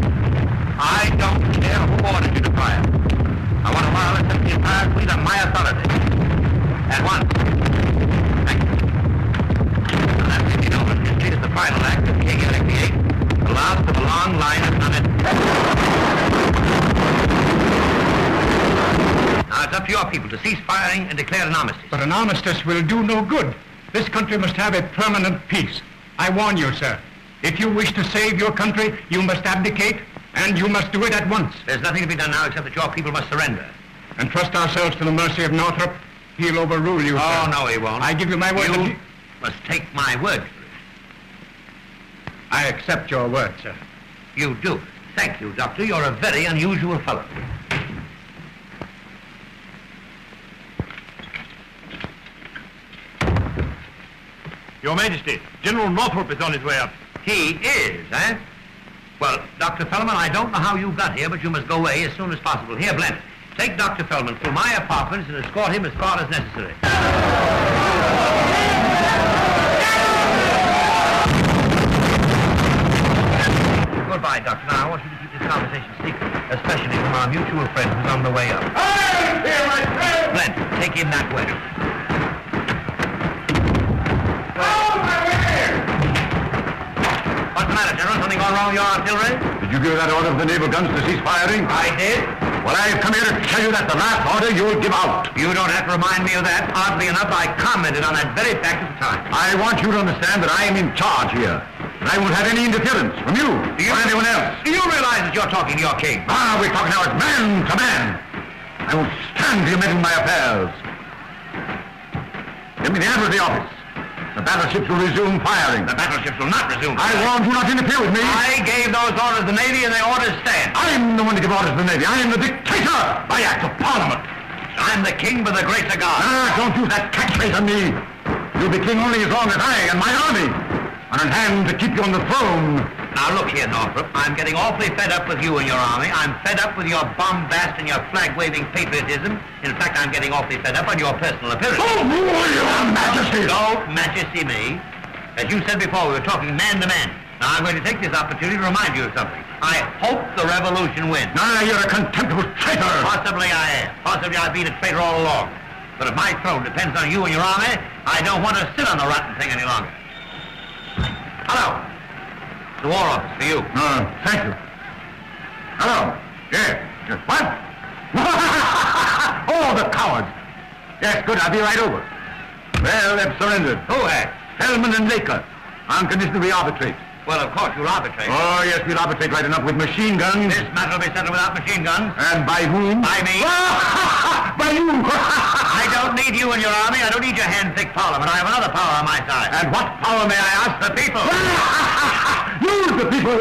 I don't care who ordered you to fire. I want to wireless the entire fleet on my authority. At once. Thank you. And that may be known in history as the final act of King Eric VIII, the last of a long line of Now it's up to your people to cease firing and declare an armistice. But an armistice will do no good. This country must have a permanent peace. I warn you, sir. If you wish to save your country, you must abdicate, and you must do it at once. There's nothing to be done now except that your people must surrender. And trust ourselves to the mercy of Northrop. He'll overrule you, Oh, sir. no, he won't. I give you my word. You must take my word for it. I accept your word, sir. You do. Thank you, Doctor. You're a very unusual fellow. Your Majesty, General Northrop is on his way up. He is, eh? Well, Dr. Fellman, I don't know how you got here, but you must go away as soon as possible. Here, Blent, take Dr. Fellman through my apartments and escort him as far as necessary. Goodbye, Doctor. Now, I want you to keep this conversation secret, especially from our mutual friend who's on the way up. I'm here, my friend! Blent, take him that way. What's the matter, General? Something gone wrong with your artillery? Did you give that order for the naval guns to cease firing? I did. Well, I've come here to tell you that the last order you'll give out. You don't have to remind me of that. Oddly enough, I commented on that very fact at the time. I want you to understand that I am in charge here. And I won't have any interference from you or anyone else. Do you realize that you're talking to your king? Ah, we're talking now as man to man. I won't stand for you meddling in my affairs. Give me the Admiralty office. The battleships will resume firing. The battleships will not resume. I warned you not to interfere with me. I gave those orders to the Navy, and the orders stand. I'm the one to give orders to the Navy. I am the dictator by act of Parliament. I'm the king by the grace of God. Ah, don't use that catchphrase on me. You'll be king only as long as I and my army are in hand to keep you on the throne. Now, look here, Northrop. I'm getting awfully fed up with you and your army. I'm fed up with your bombast and your flag-waving patriotism. In fact, I'm getting awfully fed up on your personal appearance. Oh, your Majesty! Don't majesty me. As you said before, we were talking man to man. Now, I'm going to take this opportunity to remind you of something. I hope the revolution wins. Ah, you're a contemptible traitor! Possibly I am. Possibly I've been a traitor all along. But if my throne depends on you and your army, I don't want to sit on the rotten thing any longer. Hello. The War Office for you. Thank you. Hello. Yes. What? Oh, the cowards. Yes, good. I'll be right over. Well, they've surrendered. Who has? Hellman and Laker. On condition we arbitrate. Well, of course, you'll arbitrate. Oh, yes, we'll arbitrate right enough with machine guns. This matter will be settled without machine guns. And by whom? By me. By you! I don't need you and your army. I don't need your hand-picked parliament. I have another power on my side. And what power, may I ask? The people. Use the people!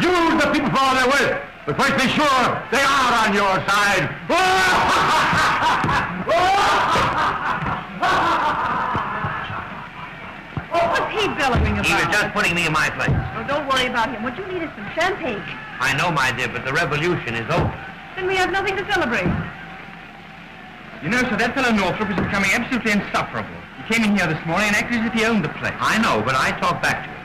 Use the people for all they're worth. But first be sure they are on your side. What was he bellowing about? He was just putting me in my place. Well, don't worry about him. What you need is some champagne. I know, my dear, but the revolution is over. Then we have nothing to celebrate. You know, sir, that fellow Northrop is becoming absolutely insufferable. He came in here this morning and acted as if he owned the place. I know, but I talked back to him.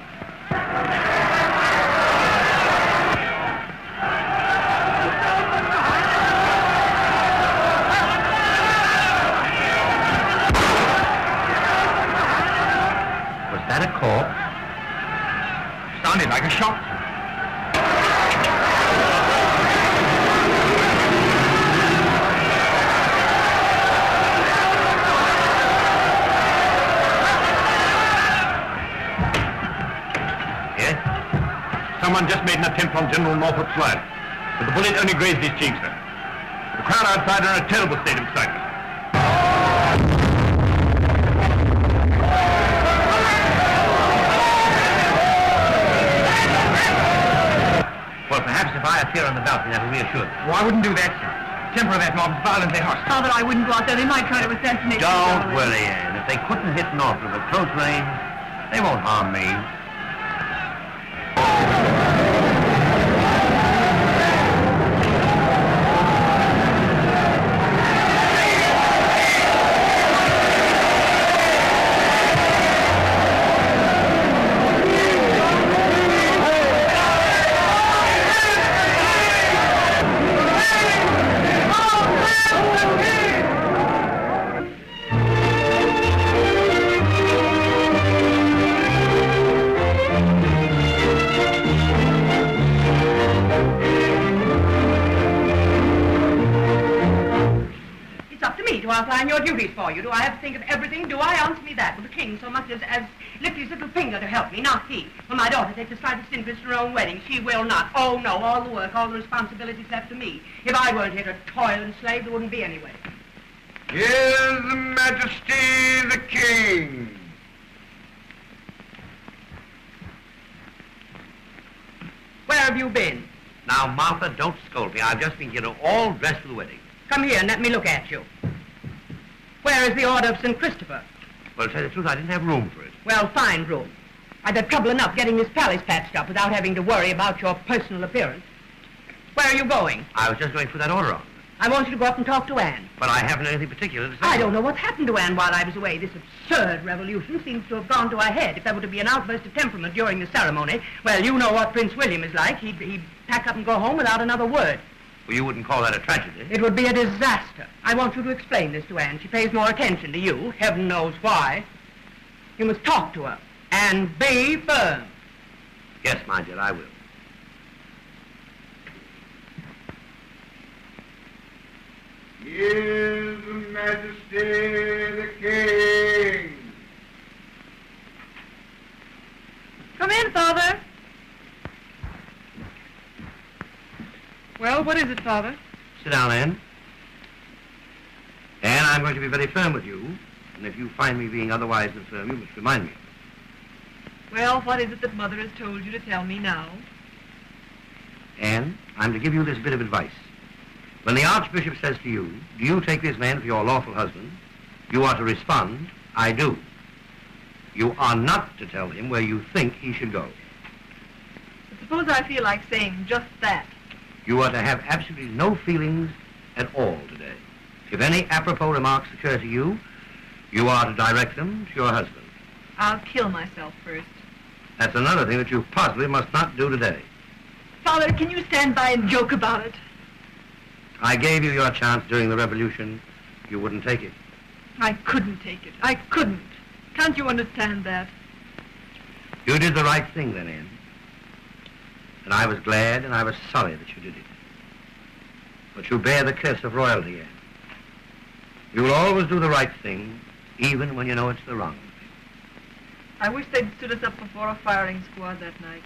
Was that a corpse? Sounded like a shot. Yes? Someone just made an attempt on General Northrop's life, but the bullet only grazed his cheek, sir. The crowd outside are in a terrible state of excitement. Well, perhaps if I appear on the balcony, that will reassure them. Oh, I wouldn't do that, sir. The temper of that mob is violently hostile. Father, I wouldn't go out there. They might try to assassinate Don't me. worry, Anne. If they couldn't hit Northrop at close range, they won't harm me. Outline your duties for you. Do I have to think of everything? Do I? Answer me that. Will the king so much as lift his little finger to help me? Not he. Will my daughter take the slightest interest in her own wedding? She will not. Oh, no. All the work, all the responsibilities left to me. If I weren't here to toil and slave, there wouldn't be any wedding. Here's Majesty the King. Where have you been? Now, Martha, don't scold me. I've just been here all dressed for the wedding. Come here and let me look at you. Where is the Order of St. Christopher? Well, to tell you the truth, I didn't have room for it. Well, find room. I've had trouble enough getting this palace patched up without having to worry about your personal appearance. Where are you going? I was just going to put that order on. I want you to go up and talk to Anne. But I haven't anything particular to say. I don't know what's happened to Anne while I was away. This absurd revolution seems to have gone to her head. If there were to be an outburst of temperament during the ceremony, well, you know what Prince William is like. He'd pack up and go home without another word. Well, you wouldn't call that a tragedy. It would be a disaster. I want you to explain this to Anne. She pays more attention to you. Heaven knows why. You must talk to her and be firm. Yes, my dear, I will. Here's Majesty the King. Come in, Father. Well, what is it, Father? Sit down, Anne. Anne, I'm going to be very firm with you, and if you find me being otherwise than firm, you must remind me. Well, what is it that Mother has told you to tell me now? Anne, I'm to give you this bit of advice. When the Archbishop says to you, do you take this man for your lawful husband, you are to respond, I do. You are not to tell him where you think he should go. But suppose I feel like saying just that. You are to have absolutely no feelings at all today. If any apropos remarks occur to you, you are to direct them to your husband. I'll kill myself first. That's another thing that you possibly must not do today. Father, can you stand by and joke about it? I gave you your chance during the revolution. You wouldn't take it. I couldn't take it. I couldn't. Can't you understand that? You did the right thing then, Anne. And I was glad and I was sorry that you did it. But you bear the curse of royalty, Anne. You will always do the right thing, even when you know it's the wrong thing. I wish they'd stood us up before a firing squad that night.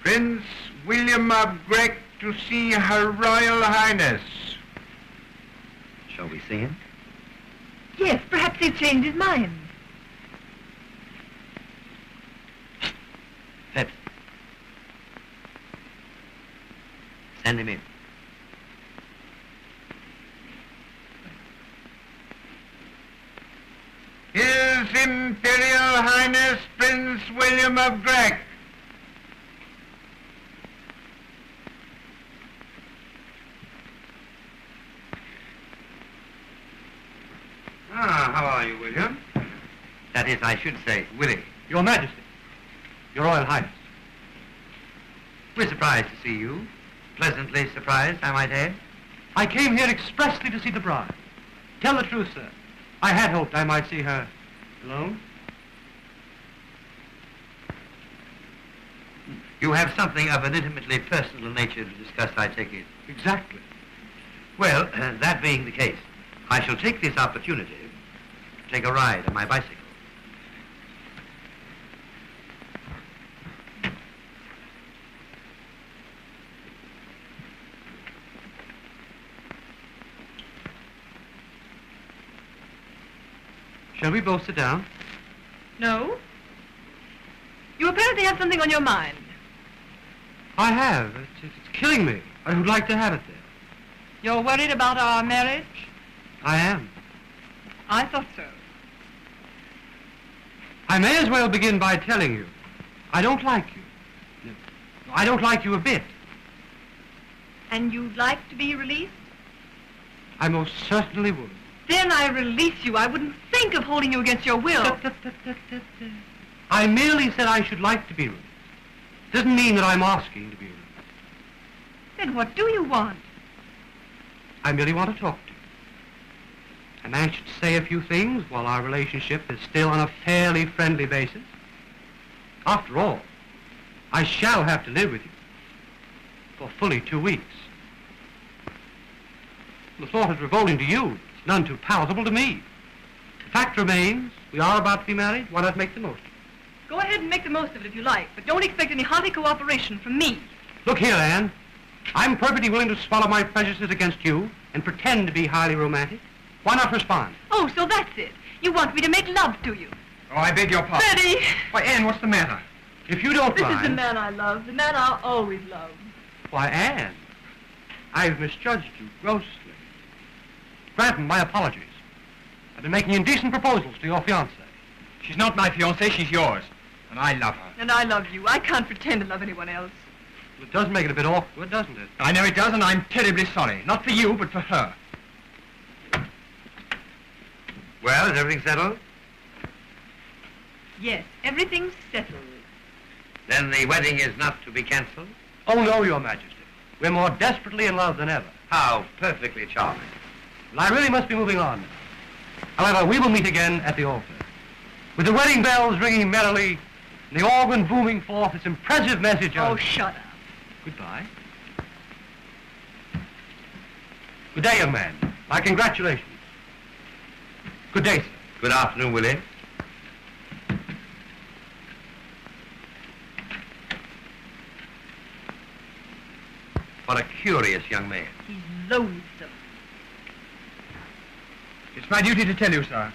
Prince William of Grec to see Her Royal Highness. Shall we see him? Yes, perhaps he'd changed his mind. Phipps. Send him in. His Imperial Highness Prince William of Grec. Ah, how are you, William? That is, I should say, Willie. Your Majesty. Your Royal Highness. We're surprised to see you. Pleasantly surprised, I might add. I came here expressly to see the bride. Tell the truth, sir. I had hoped I might see her alone. You have something of an intimately personal nature to discuss, I take it. Exactly. Well, that being the case, I shall take this opportunity to take a ride on my bicycle. Shall we both sit down? No? You apparently have something on your mind. I have. It's killing me. I would like to have it there. You're worried about our marriage? I am. I thought so. I may as well begin by telling you, I don't like you. I don't like you a bit. And you'd like to be released? I most certainly would. Then I release you. I wouldn't think of holding you against your will. I merely said I should like to be released. Doesn't mean that I'm asking to be released. Then what do you want? I merely want to talk to you. I'm anxious to say a few things while our relationship is still on a fairly friendly basis. After all, I shall have to live with you for fully 2 weeks. The thought is revolting to you. It's none too palatable to me. The fact remains, we are about to be married. Why not make the most of it? Go ahead and make the most of it if you like, but don't expect any hearty cooperation from me. Look here, Anne. I'm perfectly willing to swallow my prejudices against you and pretend to be highly romantic. Why not respond? Oh, so that's it. You want me to make love to you. Oh, I beg your pardon. Freddie! Why, Anne, what's the matter? If you don't This mind... is the man I love, the man I'll always love. Why, Anne, I've misjudged you grossly. Granton, my apologies. I've been making indecent proposals to your fiancée. She's not my fiancée, she's yours. And I love her. And I love you. I can't pretend to love anyone else. Well, it does make it a bit awkward, doesn't it? I know it does, and I'm terribly sorry. Not for you, but for her. Well, is everything settled? Yes, everything's settled. Then the wedding is not to be cancelled? Oh, no, Your Majesty. We're more desperately in love than ever. How perfectly charming. Well, I really must be moving on. However, we will meet again at the altar. With the wedding bells ringing merrily, and the organ booming forth its impressive message of... Oh, shut up. Goodbye. Good day, young man. My congratulations. Good day, sir. Good afternoon, Willie. What a curious young man. He's loathsome. It's my duty to tell you, sir,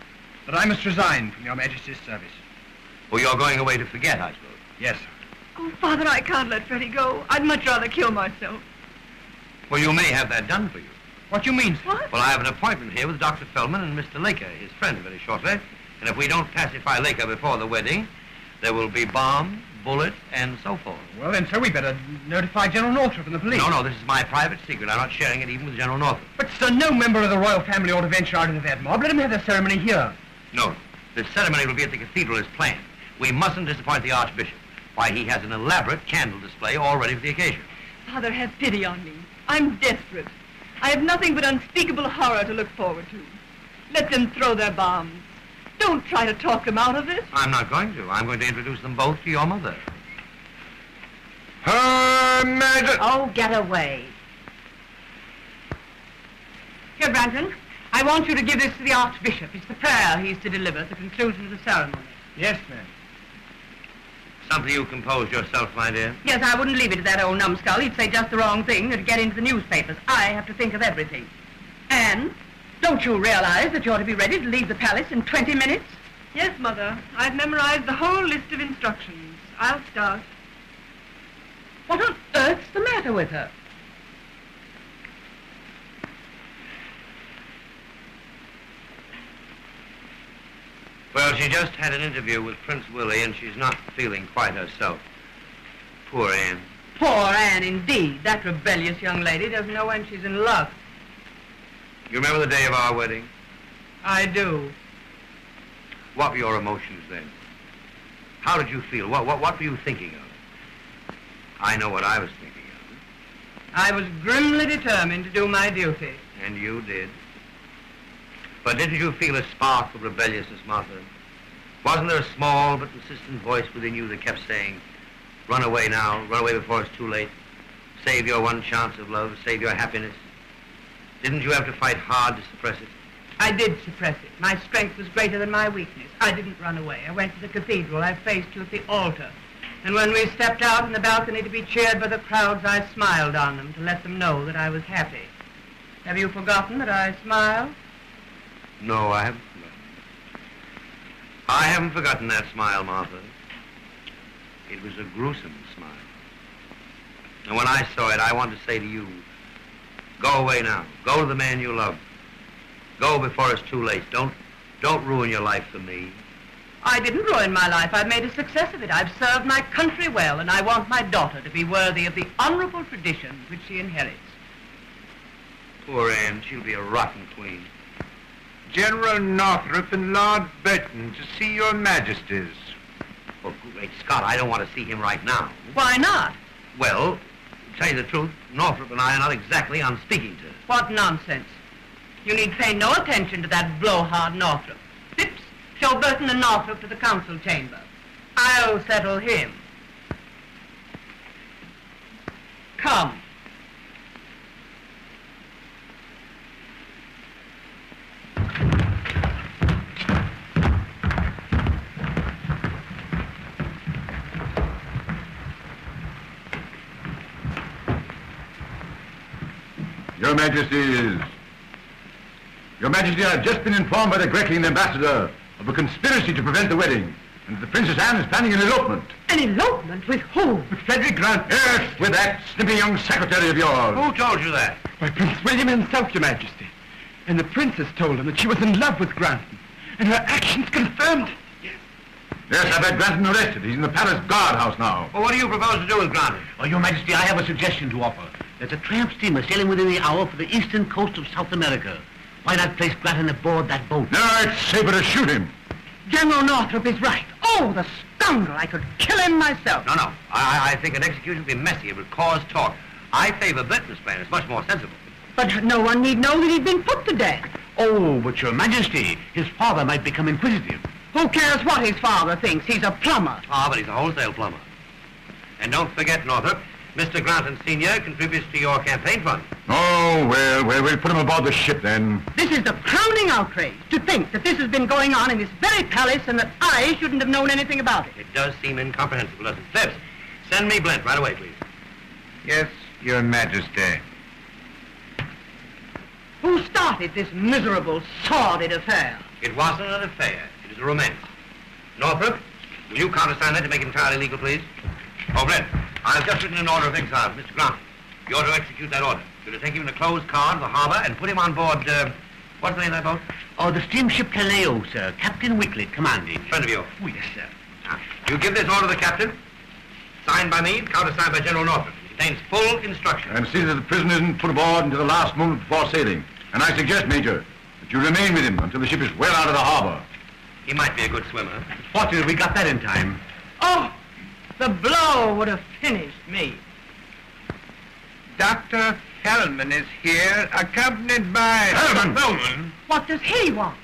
that I must resign from Your Majesty's service. Well, you're going away to forget, I suppose. Yes, sir. Oh, Father, I can't let Freddie go. I'd much rather kill myself. Well, you may have that done for you. What do you mean, sir? What? Well, I have an appointment here with Dr. Feldman and Mr. Laker, his friend, very shortly. And if we don't pacify Laker before the wedding, there will be bomb, bullet, and so forth. Well, then, sir, we better notify General Northrop and the police. No, this is my private secret. I'm not sharing it even with General Northrop. But, sir, no member of the royal family ought to venture out into that mob. Let him have the ceremony here. No, the ceremony will be at the cathedral as planned. We mustn't disappoint the Archbishop. Why, he has an elaborate candle display all ready for the occasion. Father, have pity on me. I'm desperate. I have nothing but unspeakable horror to look forward to. Let them throw their bombs. Don't try to talk them out of it. I'm not going to. I'm going to introduce them both to your mother. Her Majesty... Oh, get away. Here, Brandon, I want you to give this to the Archbishop. It's the prayer he's to deliver at the conclusion of the ceremony. Yes, ma'am. Something you composed yourself, my dear. Yes, I wouldn't leave it to that old numbskull. He'd say just the wrong thing. It'd get into the newspapers. I have to think of everything. And don't you realize that you're to be ready to leave the palace in 20 minutes? Yes, Mother. I've memorized the whole list of instructions. I'll start. What on earth's the matter with her? Well, she just had an interview with Prince Willie, and she's not feeling quite herself. Poor Anne. Poor Anne, indeed. That rebellious young lady doesn't know when she's in love. You remember the day of our wedding? I do. What were your emotions then? How did you feel? What were you thinking of? I know what I was thinking of. I was grimly determined to do my duty. And you did. But didn't you feel a spark of rebelliousness, Martha? Wasn't there a small but insistent voice within you that kept saying, run away now, run away before it's too late, save your one chance of love, save your happiness? Didn't you have to fight hard to suppress it? I did suppress it. My strength was greater than my weakness. I didn't run away. I went to the cathedral. I faced you at the altar. And when we stepped out on the balcony to be cheered by the crowds, I smiled on them to let them know that I was happy. Have you forgotten that I smiled? No, I haven't forgotten. I haven't forgotten that smile, Martha. It was a gruesome smile. And when I saw it, I wanted to say to you, go away now. Go to the man you love. Go before it's too late. Don't ruin your life for me. I didn't ruin my life. I've made a success of it. I've served my country well, and I want my daughter to be worthy of the honorable traditions which she inherits. Poor Anne, she'll be a rotten queen. General Northrop and Lord Burton to see your majesties. Oh, great Scott, I don't want to see him right now. Why not? Well, to tell you the truth, Northrop and I are not exactly on speaking terms. What nonsense. You need pay no attention to that blowhard Northrop. Phipps, show Burton and Northrop to the council chamber. I'll settle him. Come. Your Majesty, I have just been informed by the Greckian ambassador of a conspiracy to prevent the wedding, and the Princess Anne is planning an elopement. An elopement? With who? With Frederick Grant. Yes, with that snippy young secretary of yours. Who told you that? By Prince William himself, Your Majesty. And the princess told him that she was in love with Granton, and her actions confirmed it. Yes, I've had Granton arrested. He's in the palace guardhouse now. Well, what do you propose to do with Granton? Oh, Your Majesty, I have a suggestion to offer. There's a tramp steamer sailing within the hour for the eastern coast of South America. Why not place Granton aboard that boat? No, it's safer to shoot him. General Northrop is right. Oh, the scoundrel. I could kill him myself. No. I think an execution would be messy. It would cause talk. I favor Benton's plan. It's much more sensible. But no one need know that he'd been put to death. Oh, but Your Majesty, his father might become inquisitive. Who cares what his father thinks? He's a plumber. Ah, but he's a wholesale plumber. And don't forget, Northrop, Mr. Granton Sr. contributes to your campaign fund. Oh, well, we'll put him aboard the ship then. This is the crowning outrage, to think that this has been going on in this very palace and that I shouldn't have known anything about it. It does seem incomprehensible, doesn't it? Phipps, send me Blint right away, please. Yes, Your Majesty. Who started this miserable, sordid affair? It wasn't an affair. It is a romance. Northrop, will you countersign that to make it entirely legal, please? Oh, Blint, I've just written an order of exile for Mr. Grant. You're to execute that order. You're to take him in a closed car to the harbor and put him on board, what's the name of that boat? Oh, the steamship Kaleo, sir. Captain Wicklet commanding. Friend of yours. Oh, yes, sir. Now, you give this order to the captain, signed by me, countersigned by General Northrop. It contains full instructions. And see that the prisoner isn't put aboard until the last moment before sailing. And I suggest, Major, that you remain with him until the ship is well out of the harbor. He might be a good swimmer. Fortunately, we got that in time. Oh, the blow would have finished me. Dr. Fellman is here, accompanied by... Fellman? What does he want?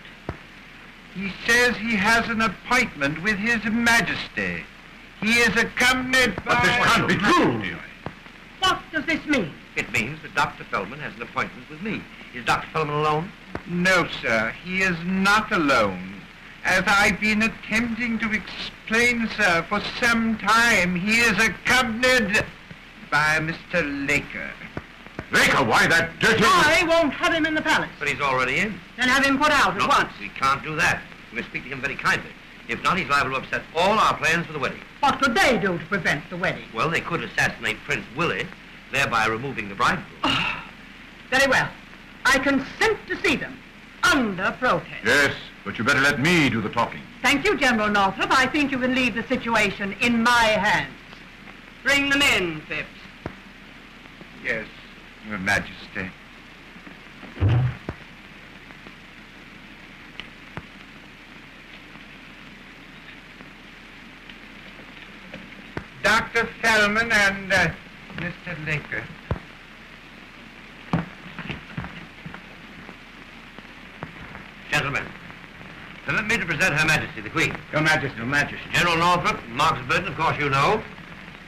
He says he has an appointment with His Majesty. He is accompanied by... But this can't be true. What does this mean? It means that Dr. Feldman has an appointment with me. Is Dr. Feldman alone? No, sir, he is not alone. As I've been attempting to explain, sir, for some time, he is accompanied by Mr. Laker. Laker, why that dirty... I won't have him in the palace. But he's already in. Then have him put out at No, once. we can't do that. We must speak to him very kindly. If not, he's liable to upset all our plans for the wedding. What could they do to prevent the wedding? Well, they could assassinate Prince Willie, thereby removing the bridegroom. Very well. I consent to see them, under protest. Yes, But you better let me do the talking. Thank you, General Northrop. I think you can leave the situation in my hands. Bring them in, Phipps. Yes, Your Majesty. Dr. Fellman and Mr. Laker. Gentlemen, permit me to present Her Majesty, the Queen. Your Majesty, Your Majesty. General Northrop, Marks Burton, of course you know.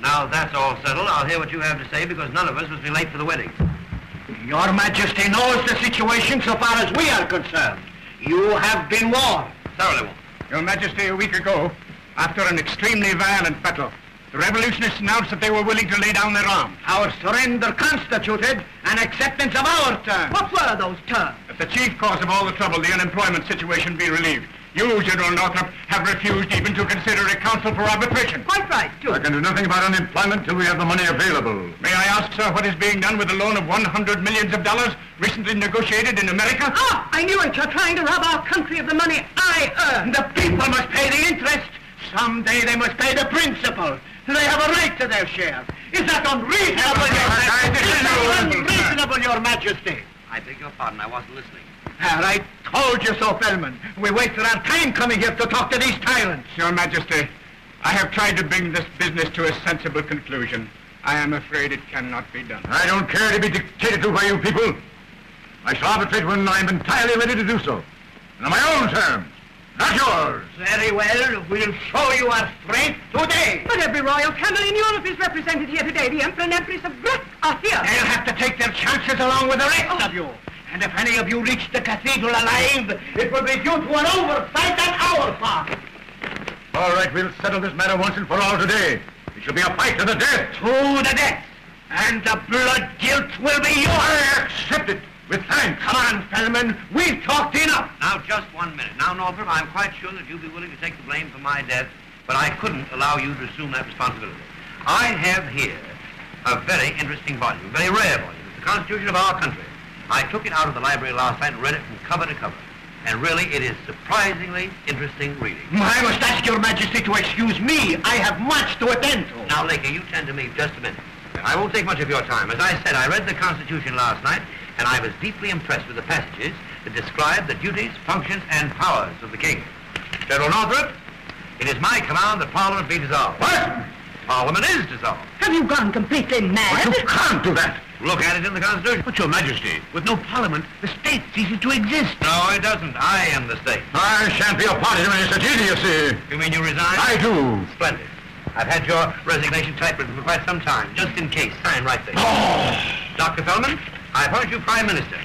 Now that's all settled, I'll hear what you have to say because none of us must be late for the wedding. Your Majesty knows the situation so far as we are concerned. You have been warned. Thoroughly warned. Your Majesty, a week ago, after an extremely violent battle, the revolutionists announced that they were willing to lay down their arms. Our surrender constituted an acceptance of our terms. What were those terms? If the chief cause of all the trouble, the unemployment situation, be relieved, you, General Northrop, have refused even to consider a council for arbitration. Quite right, too. I can do nothing about unemployment till we have the money available. May I ask, sir, what is being done with the loan of $100 million recently negotiated in America? Ah, I knew it. You're trying to rob our country of the money I earned. The people must pay the interest. Someday they must pay the principal. They have a right to their share. Is that unreasonable, Your Majesty? Is that unreasonable, Your Majesty? I beg your pardon, I wasn't listening. I told you so, Fellman. We wasted our time coming here to talk to these tyrants. Your Majesty, I have tried to bring this business to a sensible conclusion. I am afraid it cannot be done. I don't care to be dictated to by you people. I shall arbitrate when I'm entirely ready to do so. And on my own terms, not yours. Very well. We'll show you our strength today. But every royal family in Europe is represented here today. The Emperor and Empress of Greece are here. They'll have to take their chances along with the rest of you. And if any of you reach the cathedral alive, it will be due to an oversight on our part. All right, we'll settle this matter once and for all today. It shall be a fight to the death. To the death. And the blood guilt will be yours. I accept it with thanks. Come on, Fellman. We've talked enough. Now, just 1 minute. Now, Northrop, I'm quite sure that you'd be willing to take the blame for my death, but I couldn't allow you to assume that responsibility. I have here a very interesting volume, a very rare volume. It's the Constitution of our country. I took it out of the library last night and read it from cover to cover. And really, it is surprisingly interesting reading. I must ask Your Majesty to excuse me. I have much to attend to. Now, Laker, you tend to me just a minute. I won't take much of your time. As I said, I read the Constitution last night, and I was deeply impressed with the passages that describe the duties, functions, and powers of the king. General Northrop, it is my command that Parliament be dissolved. What? Parliament is dissolved. Have you gone completely mad? But you can't do that. Look at it in the Constitution. But, Your Majesty, with no Parliament, the state ceases to exist. No, it doesn't. I am the state. I shan't be a party to any such idiocy. You mean you resign? I do. Splendid. I've had your resignation typewritten for quite some time, just in case. Sign right there. Dr. Fellman, I appoint you Prime Minister.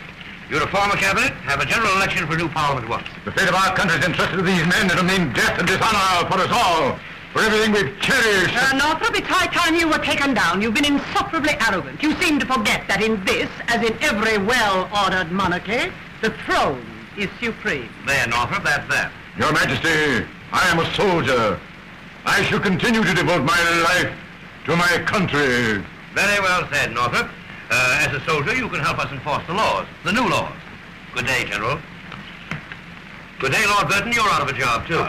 You to form a cabinet, have a general election for a new Parliament at once. The fate of our country is entrusted to these men. It'll mean death and dishonor for us all. For everything we've cherished. Northrop, it's high time you were taken down. You've been insufferably arrogant. You seem to forget that in this, as in every well-ordered monarchy, the throne is supreme. There, Northrop, that's that. Your Majesty, I am a soldier. I shall continue to devote my life to my country. Very well said, Northrop. As a soldier, you can help us enforce the laws, the new laws. Good day, General. Good day, Lord Burton. You're out of a job, too.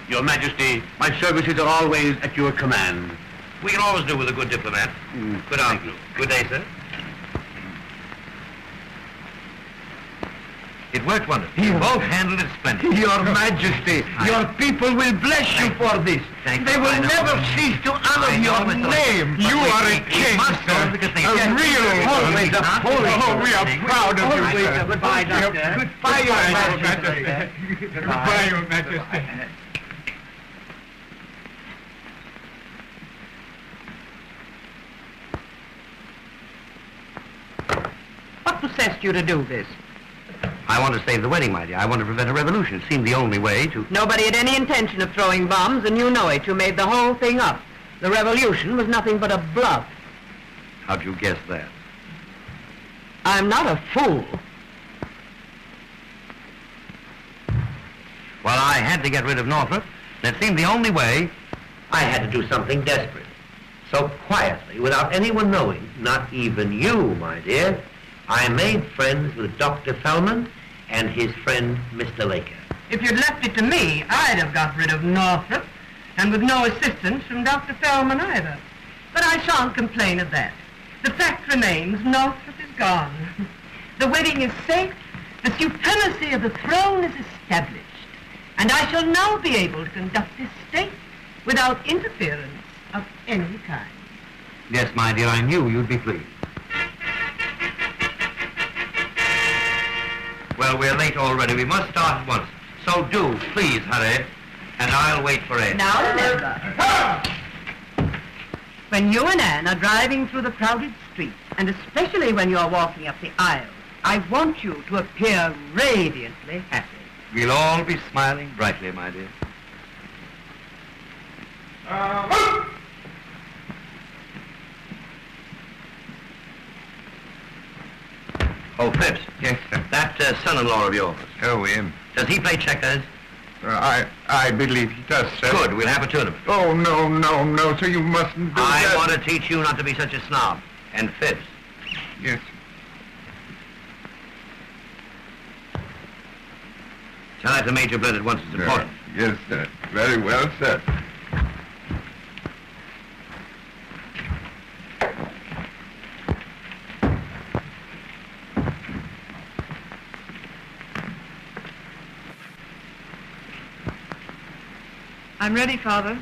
Your Majesty, my services are always at your command. We can always do with a good diplomat. Good afternoon. Good day, sir. It worked wonderfully. You both handled it splendidly. Your Majesty, your people will bless you for this. Thank They you. will I know. never cease to honor I know, your Mr. name. But You we- are a we king, must go sir. because they- A Yes, real yes, always yes, a yes, holy. yes, we are proud of you, Always sir. a goodbye, Doctor. Goodbye, Your Majesty. Goodbye, Your Majesty. What possessed you to do this? I want to save the wedding, my dear. I want to prevent a revolution. It seemed the only way to... Nobody had any intention of throwing bombs, and you know it. You made the whole thing up. The revolution was nothing but a bluff. How'd you guess that? I'm not a fool. Well, I had to get rid of Northrop. And it seemed the only way. I had to do something desperate. So quietly, without anyone knowing, not even you, my dear, I made friends with Dr. Fellman and his friend, Mr. Laker. If you'd left it to me, I'd have got rid of Northrop, and with no assistance from Dr. Feldman either. But I shan't complain of that. The fact remains, Northrop is gone. The wedding is safe, the supremacy of the throne is established, and I shall now be able to conduct this state without interference of any kind. Yes, my dear, I knew you'd be pleased. Well, we're late already. We must start at once. So do, please, hurry, and I'll wait for Ed. Now remember, when you and Anne are driving through the crowded streets, and especially when you're walking up the aisle, I want you to appear radiantly happy. We'll all be smiling brightly, my dear. Oh, Phipps. Yes, sir. That son-in-law of yours, Oh, him. does he play checkers? I believe he does, sir. Good, we'll have a tournament. Oh, no, sir, you mustn't do I that. want to teach you not to be such a snob. And Phipps, Yes, tell that to Major Blend at once. It's important. Yes, sir. Very well, sir. I'm ready, Father.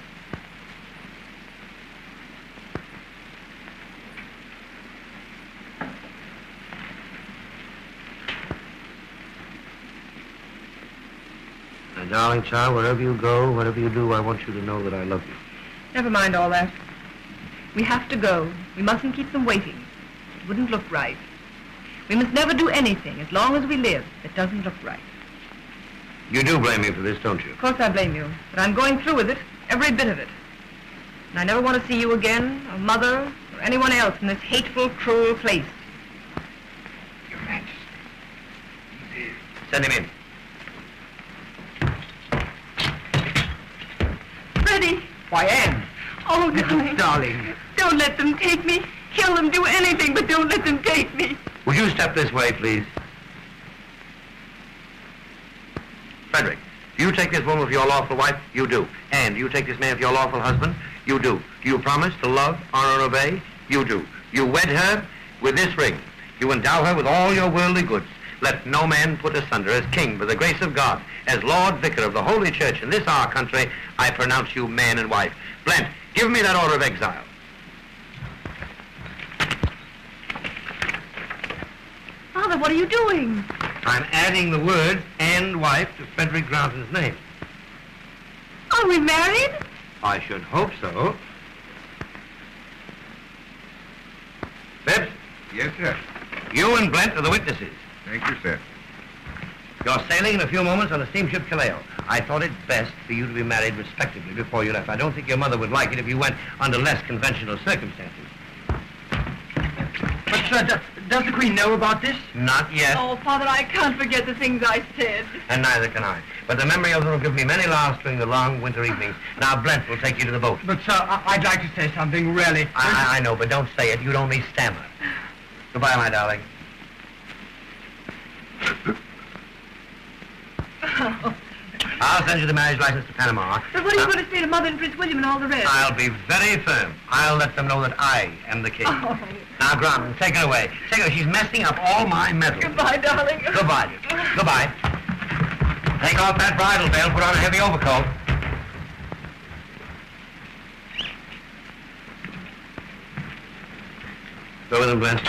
And darling child, wherever you go, whatever you do, I want you to know that I love you. Never mind all that. We have to go. We mustn't keep them waiting. It wouldn't look right. We must never do anything, as long as we live, that doesn't look right. You do blame me for this, don't you? Of course I blame you, but I'm going through with it, every bit of it. And I never want to see you again, or Mother, or anyone else in this hateful, cruel place. Your Majesty. Send him in. Freddie! Why, Anne! Oh, darling. Darling. Don't let them take me. Kill them, do anything, but don't let them take me. Would you step this way, please? Frederick, do you take this woman for your lawful wife? You do. And do you take this man for your lawful husband? You do. Do you promise to love, honor, and obey? You do. You wed her with this ring. You endow her with all your worldly goods. Let no man put asunder. As king, by the grace of God, as Lord Vicar of the Holy Church in this our country, I pronounce you man and wife. Blent, give me that order of exile. Father, what are you doing? I'm adding the word and wife to Frederick Granton's name. Are we married? I should hope so. Phipps, Yes, sir. you and Blent are the witnesses. Thank you, sir. You're sailing in a few moments on the steamship Callao. I thought it best for you to be married respectably before you left. I don't think your mother would like it if you went under less conventional circumstances. But, sir, does the Queen know about this? Not yet, Oh, Father, I can't forget the things I said. and neither can I. But the memory of them will give me many laughs during the long winter evenings. Now, Blent will take you to the boat. But, sir, I'd like to say something, really. I know, but don't say it. You'd only stammer. Goodbye, my darling. I'll send you the marriage license to Panama. But what are you going to say to Mother and Prince William and all the rest? I'll be very firm. I'll let them know that I am the king. Oh. Now, Granton, take her away. Take her. She's messing up all my medals. Goodbye, darling. Goodbye. Goodbye. Take off that bridle veil. Put on a heavy overcoat. Go with him, Blent.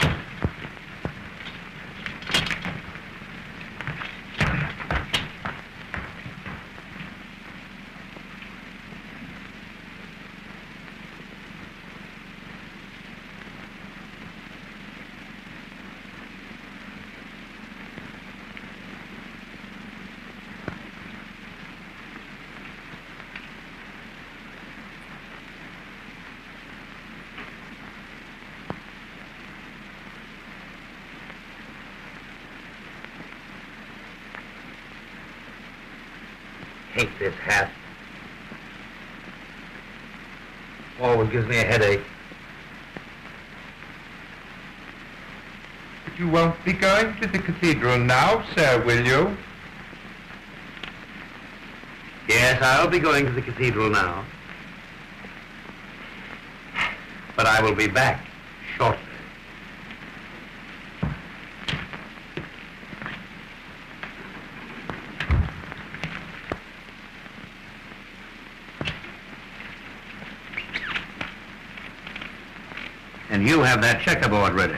Hate this hat. Always gives me a headache. But you won't be going to the cathedral now, sir, will you? Yes, I'll be going to the cathedral now. But I will be back shortly. And you have that checkerboard ready.